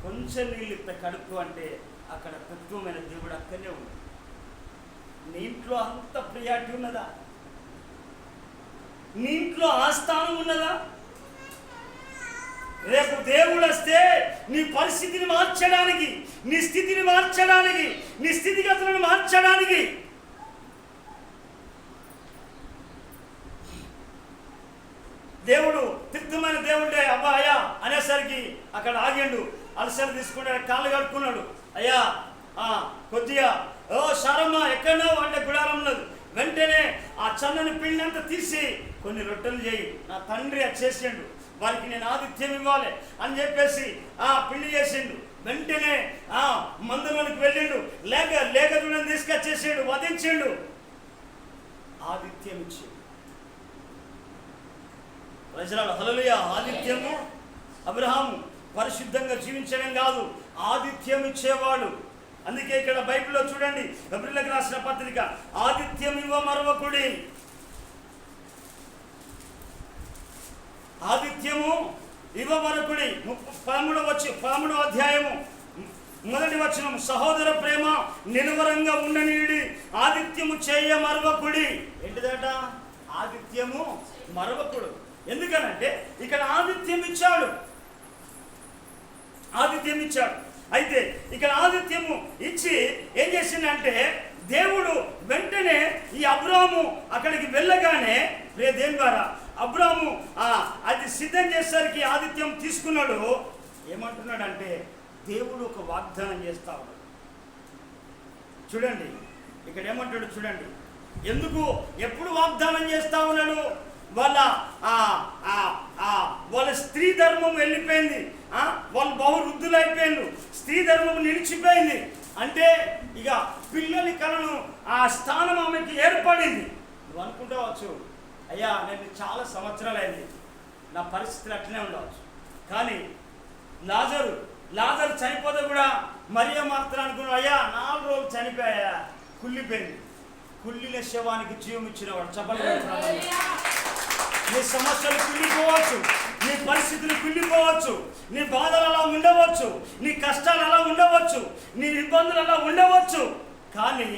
కొంచెం నీళ్ళు ఇస్తే కడుపు అంటే అక్కడ తత్వమైన దేవుడు అక్కడనే ఉన్నాడు. నీ ఇంట్లో అంత ప్రియారిటీ ఉన్నదా? నీ ఇంట్లో ఆ స్థానం ఉన్నదా? రేపు దేవుడు వస్తే నీ పరిస్థితిని మార్చడానికి, నీ స్థితిని మార్చడానికి, నీ స్థితిగతులను మార్చడానికి దేవుడు తిక్తమైన దేవుడే. అబ్బా అయ్యా అనేసరికి అక్కడ ఆగిండు, అలసరి తీసుకున్నాడు, కాళ్ళు కడుక్కున్నాడు. అయ్యా కొద్దిగా శారమ్మ ఎక్కడన్నావు అంటే గుడారం ఉన్నది. వెంటనే ఆ చన్నని పిండినంతా తీసి కొన్ని రొట్టెలు చేయి, నా తండ్రి అది చేసిండు, వారికి నేను ఆతిథ్యం ఇవ్వాలి అని చెప్పేసి పిండి చేసిండు. వెంటనే మందులోనికి వెళ్ళిండు, లేక చూడని తీసుకొచ్చేసాడు, వధించిండు, ఆతిథ్యం ఇచ్చిండు. ప్రజలు హల్లెలూయా. ఆతిథ్యము అబ్రహాము పరిశుద్ధంగా జీవించడం కాదు, ఆతిథ్యం ఇచ్చేవాడు. అందుకే ఇక్కడ బైబిల్లో చూడండి, ఎబ్రీయులకు రాసిన పత్రిక, ఆతిథ్యం ఇవ్వ మరవకుడి, ఆతిథ్యము ఇవ్వమరకుడి. 13వ అధ్యాయము 1వ వచనం, సహోదర ప్రేమ నిలువరంగా ఉండనీయుడి, ఆతిథ్యము చేయ మరవకుడి. ఏంటిదట? ఆతిథ్యం ఆదిత్యము మరవకూడదు. ఎందుకనంటే ఇక్కడ ఆదిత్యం ఇచ్చాడు. అయితే ఇక్కడ ఆదిత్యము ఇచ్చి ఏం చేసిందంటే దేవుడు వెంటనే ఈ అబ్రాము అక్కడికి వెళ్ళగానే దేని ద్వారా అబ్రాము అది సిద్ధం చేసేసరికి ఆదిత్యం తీసుకున్నాడు. ఏమంటున్నాడంటే దేవుడు ఒక వాగ్దానం చేస్తా ఉన్నాడు. చూడండి ఇక్కడ ఏమంటాడు చూడండి. ఎందుకు ఎప్పుడు వాగ్దానం చేస్తా ఉన్నాడు? వాళ్ళ స్త్రీ ధర్మం వెళ్ళిపోయింది. వాళ్ళు బహువృద్ధులైపోయింది. స్త్రీ ధర్మం నిలిచిపోయింది. అంటే ఇక పిల్లలి కలను ఆ స్థానం ఆమెకి ఏర్పడింది. నువ్వు అనుకుంటావచ్చు, అయ్యా నేను చాలా సంవత్సరాలు అయింది, నా పరిస్థితులు అట్లనే ఉండవచ్చు. కానీ లాజరు చనిపోతే కూడా మరియ మాత్రం అనుకున్నాడు, అయ్యా 4 రోజులు చనిపోయా, కుళ్ళిపోయింది. కుళ్ళిన శవానికి జీవం ఇచ్చినవాడు. చెప్పండి. నీ సమస్యలు కుళ్ళిపోవచ్చు, నీ పరిస్థితులు కుళ్ళిపోవచ్చు, నీ బాధలు అలా ఉండవచ్చు, నీ కష్టాలు అలా ఉండవచ్చు, నీ ఇబ్బందులు అలా ఉండవచ్చు. కానీ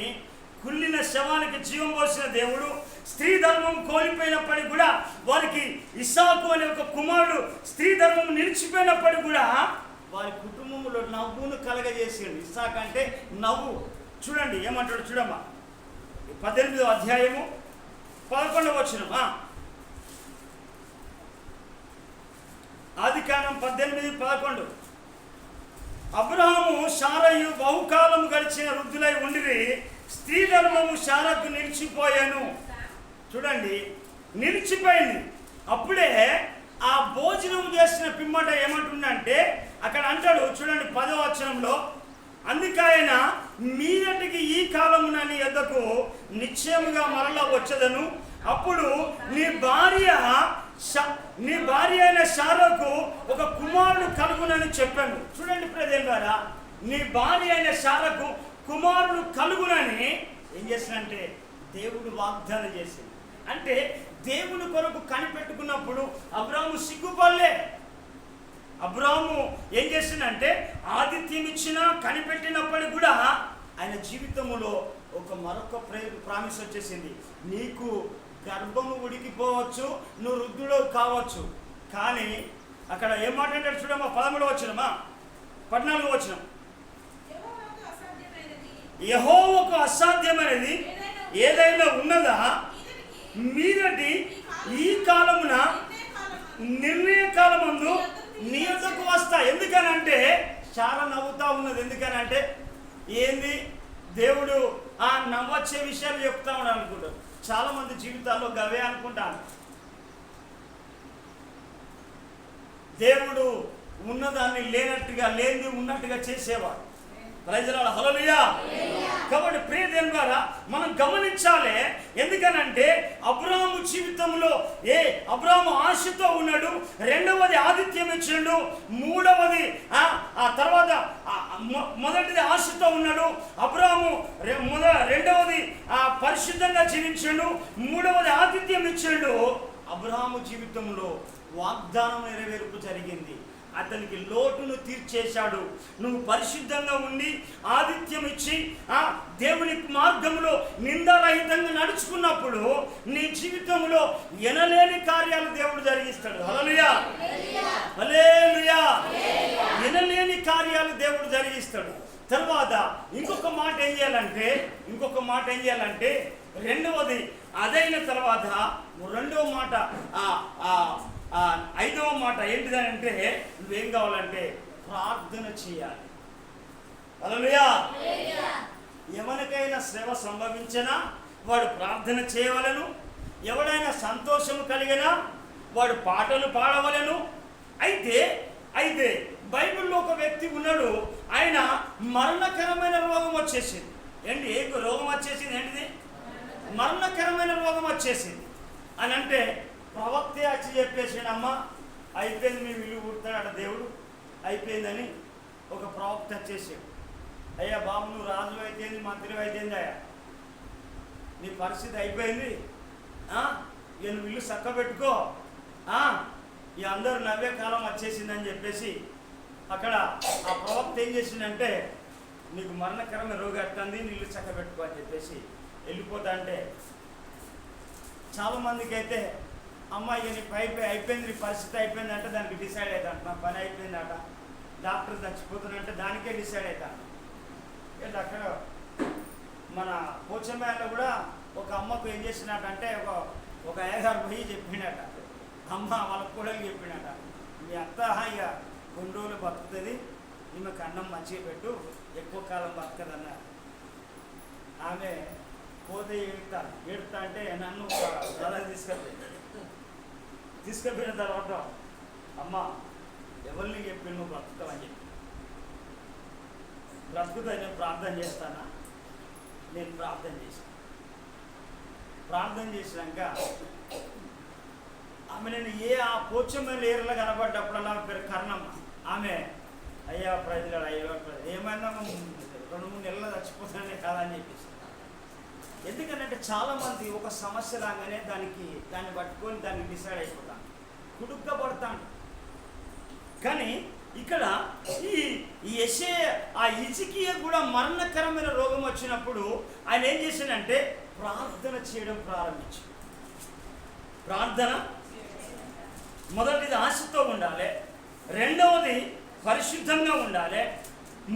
కుళ్ళిన శవానికి జీవం పోసిన దేవుడు స్త్రీ ధర్మం కోల్పోయినప్పటికీ కూడా వారికి ఇస్సాకు అనే ఒక కుమారుడు స్త్రీ ధర్మం నిలిచిపోయినప్పటికీ కూడా వారి కుటుంబంలో నవ్వును కలగజేసాడు. ఇస్సాకు అంటే నవ్వు. చూడండి ఏమంటాడు చూడమ్మా. 18వ అధ్యాయము 11వ వచనం. ఆదికాండం 18:11. అబ్రహాము శారయు బహుకాలము గడిచిన వృద్ధులై ఉండిరి, స్త్రీ ధర్మము శారకు నిలిచిపోయాను. చూడండి నిలిచిపోయింది. అప్పుడే ఆ భోజనం చేసిన పిమ్మట ఏమంటుందంటే అక్కడ అంటాడు చూడండి 10వ వచనంలో, అందుకైనా మీదటికి ఈ కాలమున నీ యొద్దకు నిశ్చయముగా మరలా వచ్చదను, అప్పుడు నీ భార్య అయిన శారకు ఒక కుమారుడు కలుగునని చెప్పాను. చూడండి ప్రజల ద్వారా నీ భార్య అయిన శారకు కుమారుడు కలుగునని ఏం చేసినంటే దేవుడు వాగ్దానం చేసింది. అంటే దేవుని కొరకు కనిపెట్టుకున్నప్పుడు అబ్రాము సిగ్గుపడలే. అబ్రాము ఏం చేసిందంటే ఆదిత్యం ఇచ్చినా కనిపెట్టినప్పటికీ కూడా ఆయన జీవితంలో మరొక ప్రామిస్ వచ్చేసింది. నీకు గర్భము ఉడికిపోవచ్చు, నువ్వు వృద్ధుడు కావచ్చు. కానీ అక్కడ ఏం మాట్లాడాడు చూడమ్మా. 13వ వచనమా 14వ వచనం. యెహోవాకు అసాధ్యమైనది ఏదైనా ఉన్నదా, మీదటి ఈ కాలమున నిర్ణయ కాలమందు నీ యొద్దకు వస్తా. ఎందుకనంటే చాలా నవ్వుతా ఉన్నది. ఎందుకనంటే ఏంది దేవుడు నవ్వొచ్చే విషయాలు చెప్తా ఉన్నాడు అనుకుంటారు. చాలా మంది జీవితాల్లో గవే అనుకుంటాను. దేవుడు ఉన్నదాన్ని లేనట్టుగా, లేనిది ఉన్నట్టుగా చేసేవాడు. ప్రజలారా హల్లెలూయా. కాబట్టి ప్రియ దేవుని ద్వారా మనం గమనించాలి. ఎందుకనంటే అబ్రాహాము జీవితంలో అబ్రాహాము ఆశతో ఉన్నాడు. రెండవది ఆదిత్యం ఇచ్చిండు. మూడవది ఆ తర్వాత మొదటిది ఆశతో ఉన్నాడు అబ్రాహాము. రెండవది పరిశుద్ధంగా జీవించాడు. మూడవది ఆతిథ్యం ఇచ్చాడు. అబ్రాహాము జీవితంలో వాగ్దానం నెరవేర్పు జరిగింది. అతనికి లోటును తీర్చేశాడు. నువ్వు పరిశుద్ధంగా ఉండి ఆతిథ్యం ఇచ్చి దేవుని మార్గంలో నిందారహితంగా నడుచుకున్నప్పుడు నీ జీవితంలో ఎనలేని కార్యాలు దేవుడు జరిగిస్తాడు. హల్లెలూయా, హల్లెలూయా. ఎనలేని కార్యాలు దేవుడు జరిగిస్తాడు. తర్వాత ఇంకొక మాట ఏం చేయాలంటే రెండవది అదైన తర్వాత రెండవ మాట 5వ మాట ఏంటిదంటే నువ్వేం కావాలంటే ప్రార్థన చేయాలి. హల్లెలూయా. ఎవరికైనా శ్రమ సంభవించినా వాడు ప్రార్థన చేయవలెను. ఎవడైనా సంతోషము కలిగినా వాడు పాటలు పాడవలెను. అయితే బైబిల్లో ఒక వ్యక్తి ఉన్నాడు. ఆయన మరణకరమైన రోగం వచ్చేసింది. ఏ రోగం వచ్చేసింది? ఏంటిది? మరణకరమైన రోగం వచ్చేసింది అని అంటే ప్రవక్తే వచ్చి చెప్పేసాడమ్మా అయిపోయింది, మీ ఇల్లు ఊడుతాడు దేవుడు, అయిపోయిందని ఒక ప్రవక్త వచ్చేసాడు. అయ్యా బాబు నువ్వు రాజు అయితేంది, మంత్రి అయితేంది, అయ్యా నీ పరిస్థితి అయిపోయింది, ఇక నువ్వు ఇల్లు చక్క పెట్టుకో, ఇక అందరూ నవ్వే కాలం వచ్చేసిందని చెప్పేసి అక్కడ ఆ ప్రవక్త ఏం చేసిందంటే నీకు మరణకరమైన రోగం ఎట్టుంది, నీ ఇల్లు చక్క పెట్టుకో అని చెప్పేసి వెళ్ళిపోతా అంటే చాలామందికి అయితే అమ్మాయి నీ అయిపోయింది, నీ పరిస్థితి అయిపోయింది అంటే దానికి డిసైడ్ అవుతాను, నా పని అయిపోయిందట, డాక్టర్ చచ్చిపోతున్నంటే దానికే డిసైడ్ అవుతాను. ఏంటి అక్కడ మన పోచంపేటలో కూడా ఒక అమ్మకు ఏం చేసినట్టంటే ఒక అయ్యగారు పోయి చెప్పినట, అమ్మ వాళ్ళ కూడలికి చెప్పినట, మీ అత్త ఇక కొన్ని రోజులు బతుకుతుంది, ఈమెకు అన్నం మంచిగా పెట్టు, ఎక్కువ కాలం బతకదన్నారు. ఆమె పోతే ఏడుతా అంటే నన్ను అలా తీసుకెళ్ళిన తర్వాత అమ్మ ఎవరిని చెప్పి నువ్వు బ్రతుకుతావని చెప్పి, బ్రతుకుతా నేను ప్రార్థన చేస్తానా, నేను ప్రార్థన చేశాను. ప్రార్థన చేసినాక ఆమె నేను ఆ పోచంపల్లి ఏరియాలో కనబడ్డప్పుడల్లా పేరు కర్ణమ్మ, ఆమె అయ్యా ప్రజలు అయ్యా ఏమైనా 2-3 నెలలు చచ్చిపోతానే కాదని చెప్పేసి. ఎందుకంటే చాలామంది ఒక సమస్య రాగానే దాన్ని పట్టుకొని దాన్ని డిసైడ్ అయిపోతాను, కుడుక్కబడతాను. కానీ ఇక్కడ ఈ యెషయా ఆ హిజ్కియా కూడా మరణకరమైన రోగం వచ్చినప్పుడు ఆయన ఏం చేశాడంటే ప్రార్థన చేయడం ప్రారంభించాడు. ప్రార్థన మొదటిది ఆశతో ఉండాలి, రెండవది పరిశుద్ధంగా ఉండాలి,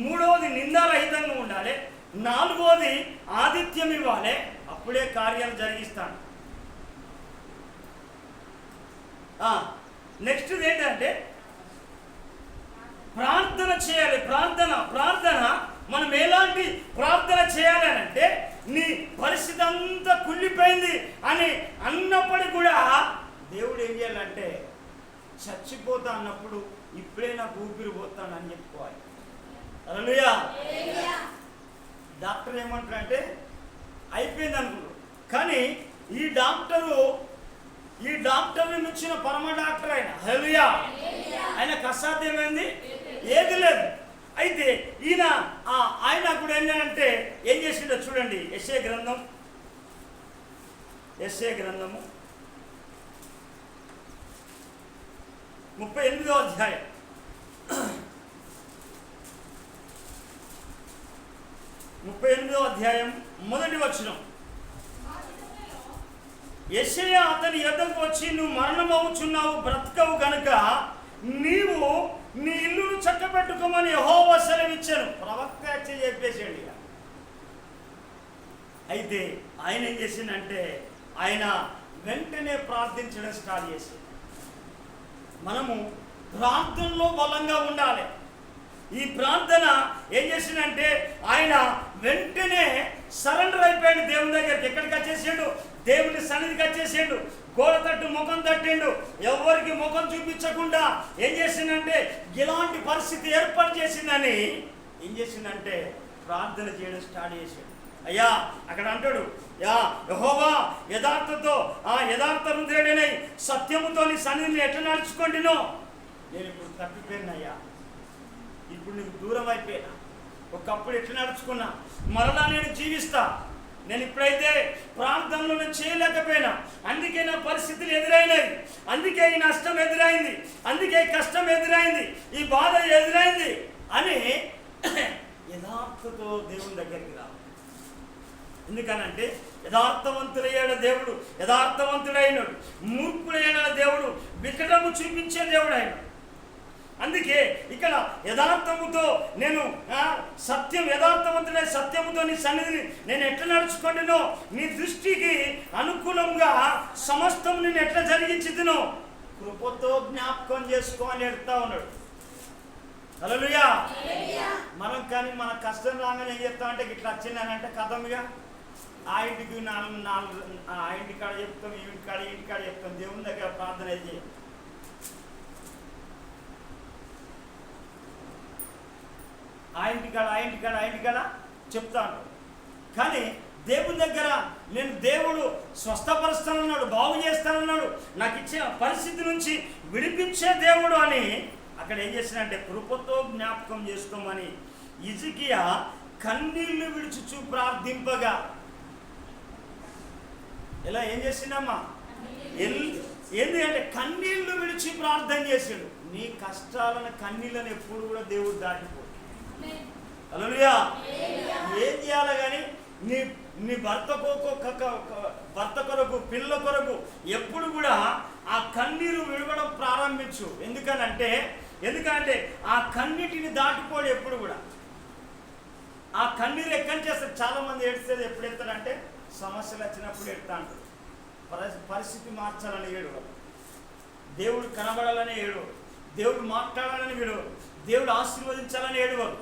మూడవది నిందారహితంగా ఉండాలి, నాలుగవది ఆతిథ్యం ఇవ్వాలి, అప్పుడే కార్యాలు జరిగిస్తాను. నెక్స్ట్ ఏంటంటే ప్రార్థన చేయాలి. ప్రార్థన మనం ఎలాంటి ప్రార్థన చేయాలి అంటే నీ పరిస్థితి అంతా కుళ్ళిపోయింది అని అన్నప్పుడు కూడా దేవుడు ఏం చేయాలంటే చచ్చిపోతా అన్నప్పుడు ఇప్పుడే నాకు ఊపిరి పోతాను అని చెప్పుకోవాలి. హల్లెలూయా. డాక్టర్ ఏమంటారంటే అయిపోయింది అనుకుంటారు, కానీ ఈ డాక్టర్ని ఇచ్చిన పరమ డాక్టర్ ఆయన. హల్లెలూయా. ఆయనకు అసాధ్యమైంది ఏది లేదు. అయితే ఆయన కూడా ఏంటంటే ఏం చేసిండో చూడండి. యెషయా గ్రంథము 38వ అధ్యాయం 38వ అధ్యాయం మొదటి వచనం. యెషయా అతని యొద్దకు వచ్చి, నువ్వు మరణమవుచున్నావు, బ్రతకవు గనుక నీవు నీ ఇల్లును చక్కబెట్టుకోమని యెహోవా సెలవిచ్చాను. ప్రవక్త చెప్పేసాడు. అయితే ఆయన ఏం చేసిందంటే ఆయన వెంటనే ప్రార్థించడం స్టార్ట్ చేసింది. మనము ప్రార్థనలో బలంగా ఉండాలి. ఈ ప్రార్థన ఏం చేసిందంటే ఆయన వెంటనే సరెండర్ అయిపోయాడు దేవుని దగ్గరికి. ఎక్కడికి వచ్చేసాడు? దేవుని సన్నిధికి వచ్చేసాడు. గోడ తట్టు ముఖం తట్టిండు, ఎవరికి ముఖం చూపించకుండా ఏం చేసిందంటే ఇలాంటి పరిస్థితి ఏర్పాటు చేసిందని ఏం చేసిందంటే ప్రార్థన చేయడం స్టార్ట్ చేశాడు. అయ్యా అక్కడ అంటాడు, యెహోవా యథార్థ హృదయుడనై సత్యముతో నీ సన్నిధిని ఎట్లా నడుచుకుంటునో, నేను ఇప్పుడు తప్పిపోయినయ్యా, ఇప్పుడు నీకు దూరం అయిపోయినా, ఒకప్పుడు ఎట్లా నడుచుకున్నా మరలా నేను జీవిస్తా. నేను ఇప్పుడైతే ప్రాంతంలో నేను చేయలేకపోయినా, అందుకే నా పరిస్థితులు ఎదురైనవి, అందుకే ఈ నష్టం ఎదురైంది, అందుకే కష్టం ఎదురైంది, ఈ బాధ ఎదురైంది అని యథార్థతో దేవుని దగ్గరికి రా. ఎందుకనంటే యథార్థవంతుడయ్యాడు దేవుడు, యథార్థవంతుడైనడు. మూర్ఖుడైన దేవుడు వికటము చూపించే దేవుడు ఆయన. అందుకే ఇక్కడ యథార్థముతో నేను యథార్థవంతుడై సత్యముతో నీ సన్నిధిని నేను ఎట్లా నడుచుకుంటునో, నీ దృష్టికి అనుకూలంగా సమస్తం నేను ఎట్లా జరిగించుతునో కృపతో జ్ఞాపకం చేసుకో అని ఎడుతా ఉన్నాడు. హల్లెలూయా. మనం కానీ మన కష్టం రాగానే ఏం చెప్తామంటే ఇట్లా వచ్చిందనంటే కథమిగా ఆ ఇంటికి నాలుగు ఆ ఇంటి కాడ చెప్తాం, ఈ ఇంటి కాడ చెప్తాం. దేవుని దగ్గర ప్రార్థన అయితే ఆ ఇంటికాడ చెప్తాను. కానీ దేవుని దగ్గర నేను దేవుడు స్వస్థపరుస్తానన్నాడు, బాగు చేస్తానన్నాడు, నాకు ఇచ్చే పరిస్థితి నుంచి విడిపించే దేవుడు అని అక్కడ ఏం చేసినంటే కృపతో జ్ఞాపకం చేసుకోమని హిజ్కియా కన్నీళ్లు విడుచుచు ప్రార్థింపగా ఇలా ఏం చేసిండమ్మా? ఏంది అంటే కన్నీళ్లు విడిచి ప్రార్థన చేసాడు. నీ కష్టాలను కన్నీళ్ళని ఎప్పుడు కూడా దేవుడు దాటిపోడు. హల్లెలూయా. ఏం చేయాలి కానీ నీ నీ భర్త కొరకు పిల్లల కొరకు ఎప్పుడు కూడా ఆ కన్నీరు విడవడం ప్రారంభించు. ఎందుకంటే ఆ కన్నీటిని దాటుకోడు ఎప్పుడు కూడా. ఆ కన్నీరు ఎక్కడి చేస్తారు? చాలామంది ఏడ్చేది ఎప్పుడు ఎడతారంటే సమస్యలు వచ్చినప్పుడు ఎడతా అంటారు. పరిస్థితి మార్చాలని ఏడవరు, దేవుడు కనబడాలని ఏడవరు, దేవుడు మాట్లాడాలని ఏడవరు, దేవుడు ఆశీర్వదించాలని ఏడవరు.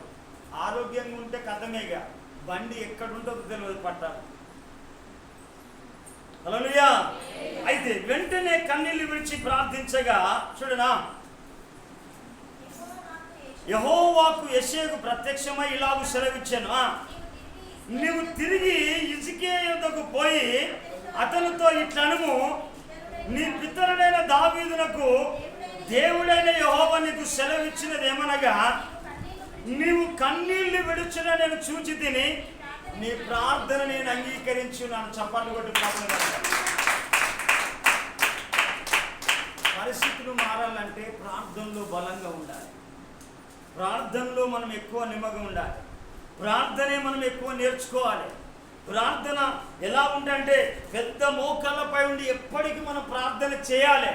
ఆరోగ్యంగా ఉంటే కథమేగా, బండి ఎక్కడుంటుందో తెలియదు పట్టాలి. హల్లెలూయా. అయితే వెంటనే కన్నీళ్లు విడిచి ప్రార్థించగా చూడనా, యెహోవాకు యెషయాకు ప్రత్యక్షమై ఇలాగు సెలవిచ్చాను, నీవు తిరిగి హిజ్కియా యొద్దకు పోయి అతనితో ఇట్లనుము, నీ పితరుడైన దావీదునకు దేవుడైన యెహోవా నీకు సెలవిచ్చినదేమనగా, నీవు కన్నీళ్లు విడుచున నేను చూచి తిని నీ ప్రార్థన నేను అంగీకరించున్నాను. చప్పట్లు కొట్టి ప్రార్థన. పరిస్థితులు మారాలంటే ప్రార్థనలో బలంగా ఉండాలి, ప్రార్థనలో మనం ఎక్కువ నిమగ్నం ఉండాలి, ప్రార్థనే మనం ఎక్కువ నేర్చుకోవాలి. ప్రార్థన ఎలా ఉందంటే పెద్ద మోకాళ్ళపై ఉండి ఎప్పటికీ మనం ప్రార్థన చేయాలి.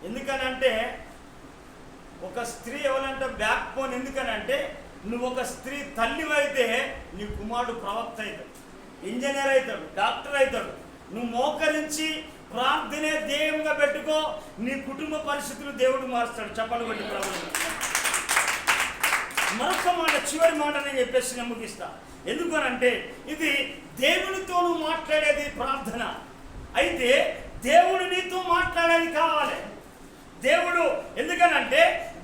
ఎందుకనంటే ఒక స్త్రీ ఎవరంటే బ్యాక్ బోన్. ఎందుకనంటే నువ్వు ఒక స్త్రీ తల్లివైతే నీ కుమారుడు ప్రవక్త అవుతాడు, ఇంజనీర్ అవుతాడు, డాక్టర్ అవుతాడు. నువ్వు మోకరించి ప్రార్థనే ధ్యేయంగా పెట్టుకో, నీ కుటుంబ పరిస్థితులు దేవుడు మారుస్తాడు. చెప్పలు కొట్టి ప్రభుత్వం. మరొక మాట, చివరి మాట నేను చెప్పేసి నేను ముగిస్తా. ఎందుకనంటే ఇది దేవునితోనూ మాట్లాడేది ప్రార్థన. అయితే దేవుడు నీతో మాట్లాడేది కావాలి. దేవుడు ఎందుకనంటే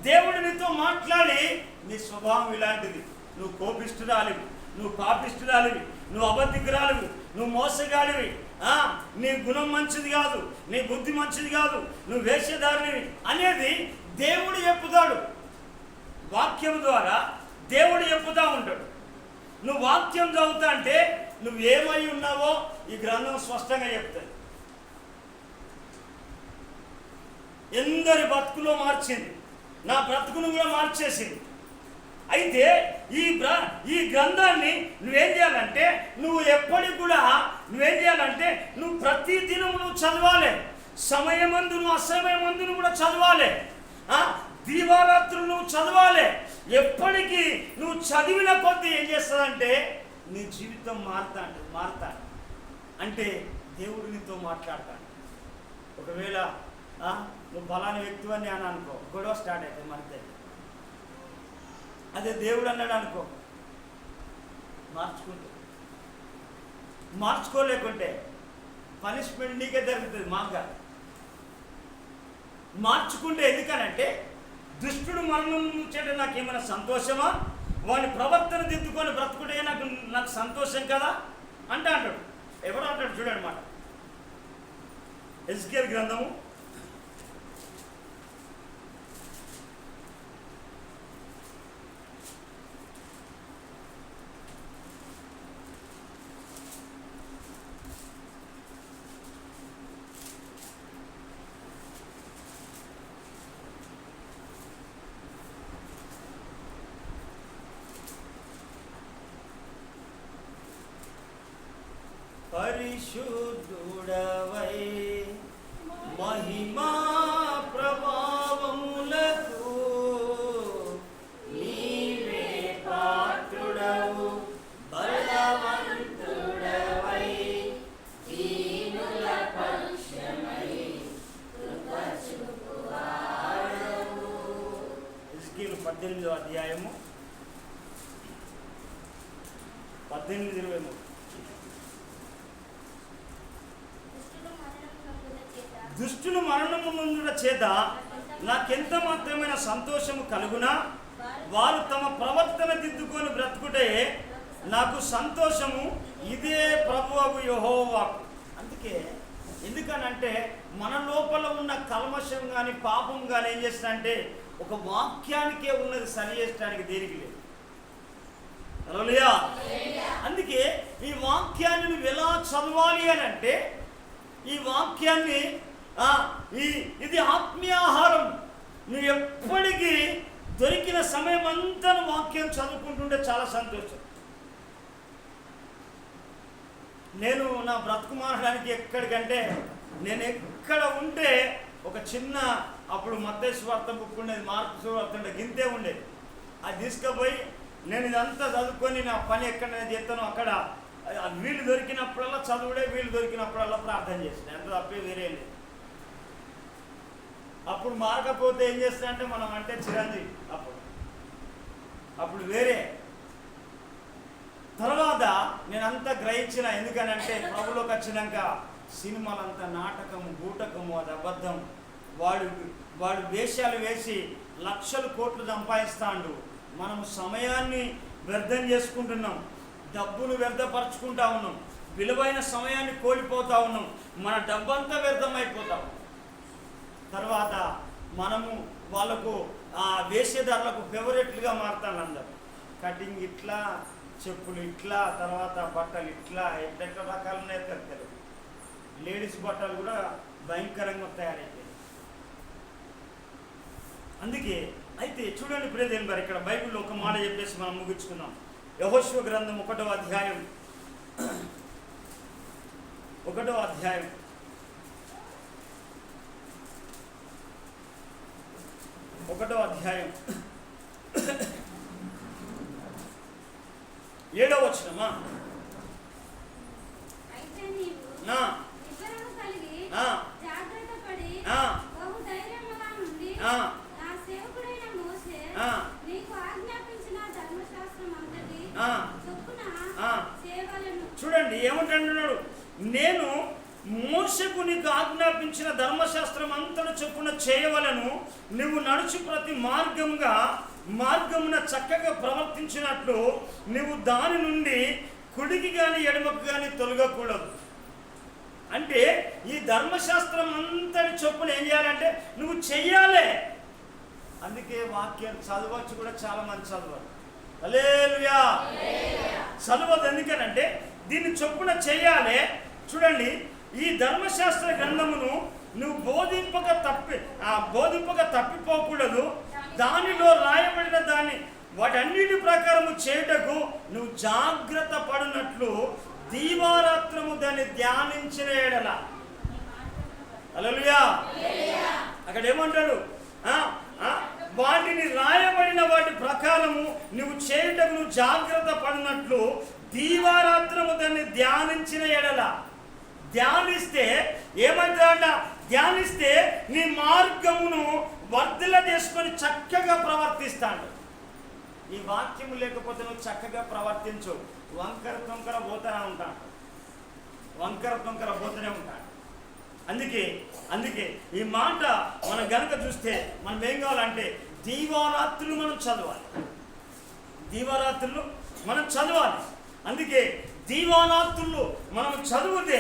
దేవుడు నీతో మాట్లాడి, నీ స్వభావం ఇలాంటిది, నువ్వు కోపిష్ఠురాలివి, నువ్వు పాపిష్ఠురాలివి, నువ్వు అబద్ధికురాలివి, నువ్వు మోసగాడివి, నీ గుణం మంచిది కాదు, నీ బుద్ధి మంచిది కాదు, నువ్వు వేషధారినివి అనేది దేవుడు చెప్పుతాడు. వాక్యం ద్వారా దేవుడు చెప్పుతూ ఉంటాడు. నువ్వు వాక్యం చదువుతా అంటే నువ్వు ఏమై ఉన్నావో ఈ గ్రంథం స్పష్టంగా చెప్తుంది. ఎందరి బ్రతుకులో మార్చింది, నా బ్రతుకును కూడా మార్చేసింది. అయితే ఈ గ్రంథాన్ని నువ్వేం చేయాలంటే, నువ్వు ఎప్పటికి కూడా నువ్వేం చేయాలంటే నువ్వు ప్రతి దినం నువ్వు చదవాలి. సమయమందును అసమయమందును కూడా చదవాలి. దీవారాత్రులు నువ్వు చదవాలి. ఎప్పటికీ నువ్వు చదివిన కొద్దీ ఏం చేస్తుందంటే నీ జీవితం మారుతా అంటే దేవుడు నీతో మాట్లాడతాడు. ఒకవేళ నువ్వు బలాని వ్యక్తి అని అనుకో, గొడవ స్టార్ట్ అవుతుంది మనతో. అదే దేవుడు అన్నాడు అనుకో, మార్చుకోలేకుంటే పనిష్మెంట్ నీకే జరుగుతుంది, మాకు మార్చుకుంటే. ఎందుకనంటే దుష్టుడు మరణం చేయడం నాకేమైనా సంతోషమా? వాని ప్రవర్తన దిద్దుకొని బ్రతుకుంటే నాకు సంతోషం కదా అంటాడు. ఎవరు అంటాడు చూడండి మాట. ఎజ్కేల్ గ్రంథము 'పరిశుద్ధుడవై మహిమా ప్రభావములకు నీవే పాత్రుడవు, బలవంతుడవై దీనుల పక్షమై కృప చూపువాడవు. ఎజ్కేలు 18వ అధ్యాయము 18-23. దుష్టులు మరణము నుండుట చేత నాకెంత మాత్రమైన సంతోషము కలుగునా, వారు తమ ప్రవర్తన దిద్దుకొని బ్రతుకుటే నాకు సంతోషము, ఇదే ప్రభువగు యెహోవా. అందుకే ఎందుకనంటే మన లోపల ఉన్న కల్మషం కానీ పాపం కానీ ఏం చేస్తానంటే ఒక వాక్యానికే ఉన్నది, సరి చేయడానికి దేనికి లేదు. హల్లెలూయా. అందుకే ఈ వాక్యాన్ని నువ్వు ఎలా చదవాలి అని అంటే, ఈ వాక్యాన్ని ఇది ఆత్మీయ ఆహారం. నువ్వు ఎప్పటికీ దొరికిన సమయం అంతా వాక్యం చదువుకుంటుంటే చాలా సంతోషం. నేను నా బ్రతుకు మారడానికి ఎక్కడికంటే నేను ఎక్కడ ఉంటే ఒక చిన్న అప్పుడు మత్తయి సువార్త బుక్ ఉండేది, మార్కు సువార్త ఉండేది, గింతే ఉండేది. అది తీసుకుపోయి నేను ఇదంతా చదువుకొని నా పని ఎక్కడ నేను చేస్తానో అక్కడ వీళ్ళు దొరికినప్పుడల్లా చదువుడే, వీళ్ళు దొరికినప్పుడల్లా ప్రార్థన చేసిన, ఎంత తప్పే వేరే లేదు. అప్పుడు మారకపోతే ఏం చేస్తా అంటే మనం అంటే చిరంజీవి అప్పుడు వేరే. తర్వాత నేనంతా గ్రహించిన, ఎందుకనంటే ప్రభులోకి వచ్చినాక సినిమాలంతా నాటకము, బూటకము, అది అబద్ధం. వాడు వేషాలు వేసి లక్షలు కోట్లు సంపాదిస్తాడు. మనం సమయాన్ని వ్యర్థం చేసుకుంటున్నాం, డబ్బును వ్యర్థపరచుకుంటా ఉన్నాం, విలువైన సమయాన్ని కోల్పోతూ ఉన్నాం, మన డబ్బంతా వ్యర్థమైపోతాం. తర్వాత మనము వాళ్ళకు ఆ వేషధారులకు ఫేవరెట్లుగా మారుతాను. అందరు కటింగ్ ఇట్లా, చెప్పులు ఇట్లా, తర్వాత బట్టలు ఇట్లా, ఎట్లా రకాలు నేర్చుకుంటారు. లేడీస్ బట్టలు కూడా భయంకరంగా తయారైపోయాయి. అందుకే అయితే చూడండి ప్రియదేవుని వారు, ఇక్కడ బైబిల్లో ఒక మాట చెప్పేసి మనం ముగించుకున్నాం. యెహోషువ గ్రంథం 1వ అధ్యాయం 1వ అధ్యాయం 7వ వచనమా. చూడండి ఏమంటున్నాడు, నేను మోషకు నీకు ఆజ్ఞాపించిన ధర్మశాస్త్రం అంతను చొప్పున చేయవలను, నువ్వు నడుచు ప్రతి మార్గమున చక్కగా ప్రవర్తించినట్లు నువ్వు దాని నుండి కుడికి కానీ ఎడమకు కానీ తొలగకూడదు. అంటే ఈ ధర్మశాస్త్రం అంతని చొప్పున ఏం చేయాలంటే నువ్వు చెయ్యాలి. అందుకే వాక్యం చదవచ్చు కూడా చాలా మంది చదవరు. హల్లెలూయా. చదవదు ఎందుకనంటే దీన్ని చొప్పున చెయ్యాలి. చూడండి, ఈ ధర్మశాస్త్ర గ్రంథమును నువ్వు బోధింపక తప్పిపోకూడదు. దానిలో రాయబడిన వాటన్నిటి ప్రకారము చేయుటకు నువ్వు జాగ్రత్త పడినట్లు దీవారాత్రము దాన్ని ధ్యానించిన ఎడల. హల్లెలూయా. అక్కడ ఏమంటాడు, వాటిని రాయబడిన వాటి ప్రకారము నువ్వు చేయుటకు నువ్వు జాగ్రత్త పడినట్లు దీవారాత్రము దాన్ని ధ్యానించిన ఎడల. ధ్యానిస్తే ఏమంటాడ, ధ్యానిస్తే నీ మార్గమును వర్ధల చేసుకొని చక్కగా ప్రవర్తిస్తాడు. ఈ వాక్యము లేకపోతే నువ్వు చక్కగా ప్రవర్తించు, వంకర తొంకర పోతూనే ఉంటాడు. అందుకే ఈ మాట మనం గనుక చూస్తే మనం ఏం కావాలంటే దీవారాత్రులు మనం చదవాలి. అందుకే దీవారాత్రులు మనం చదివితే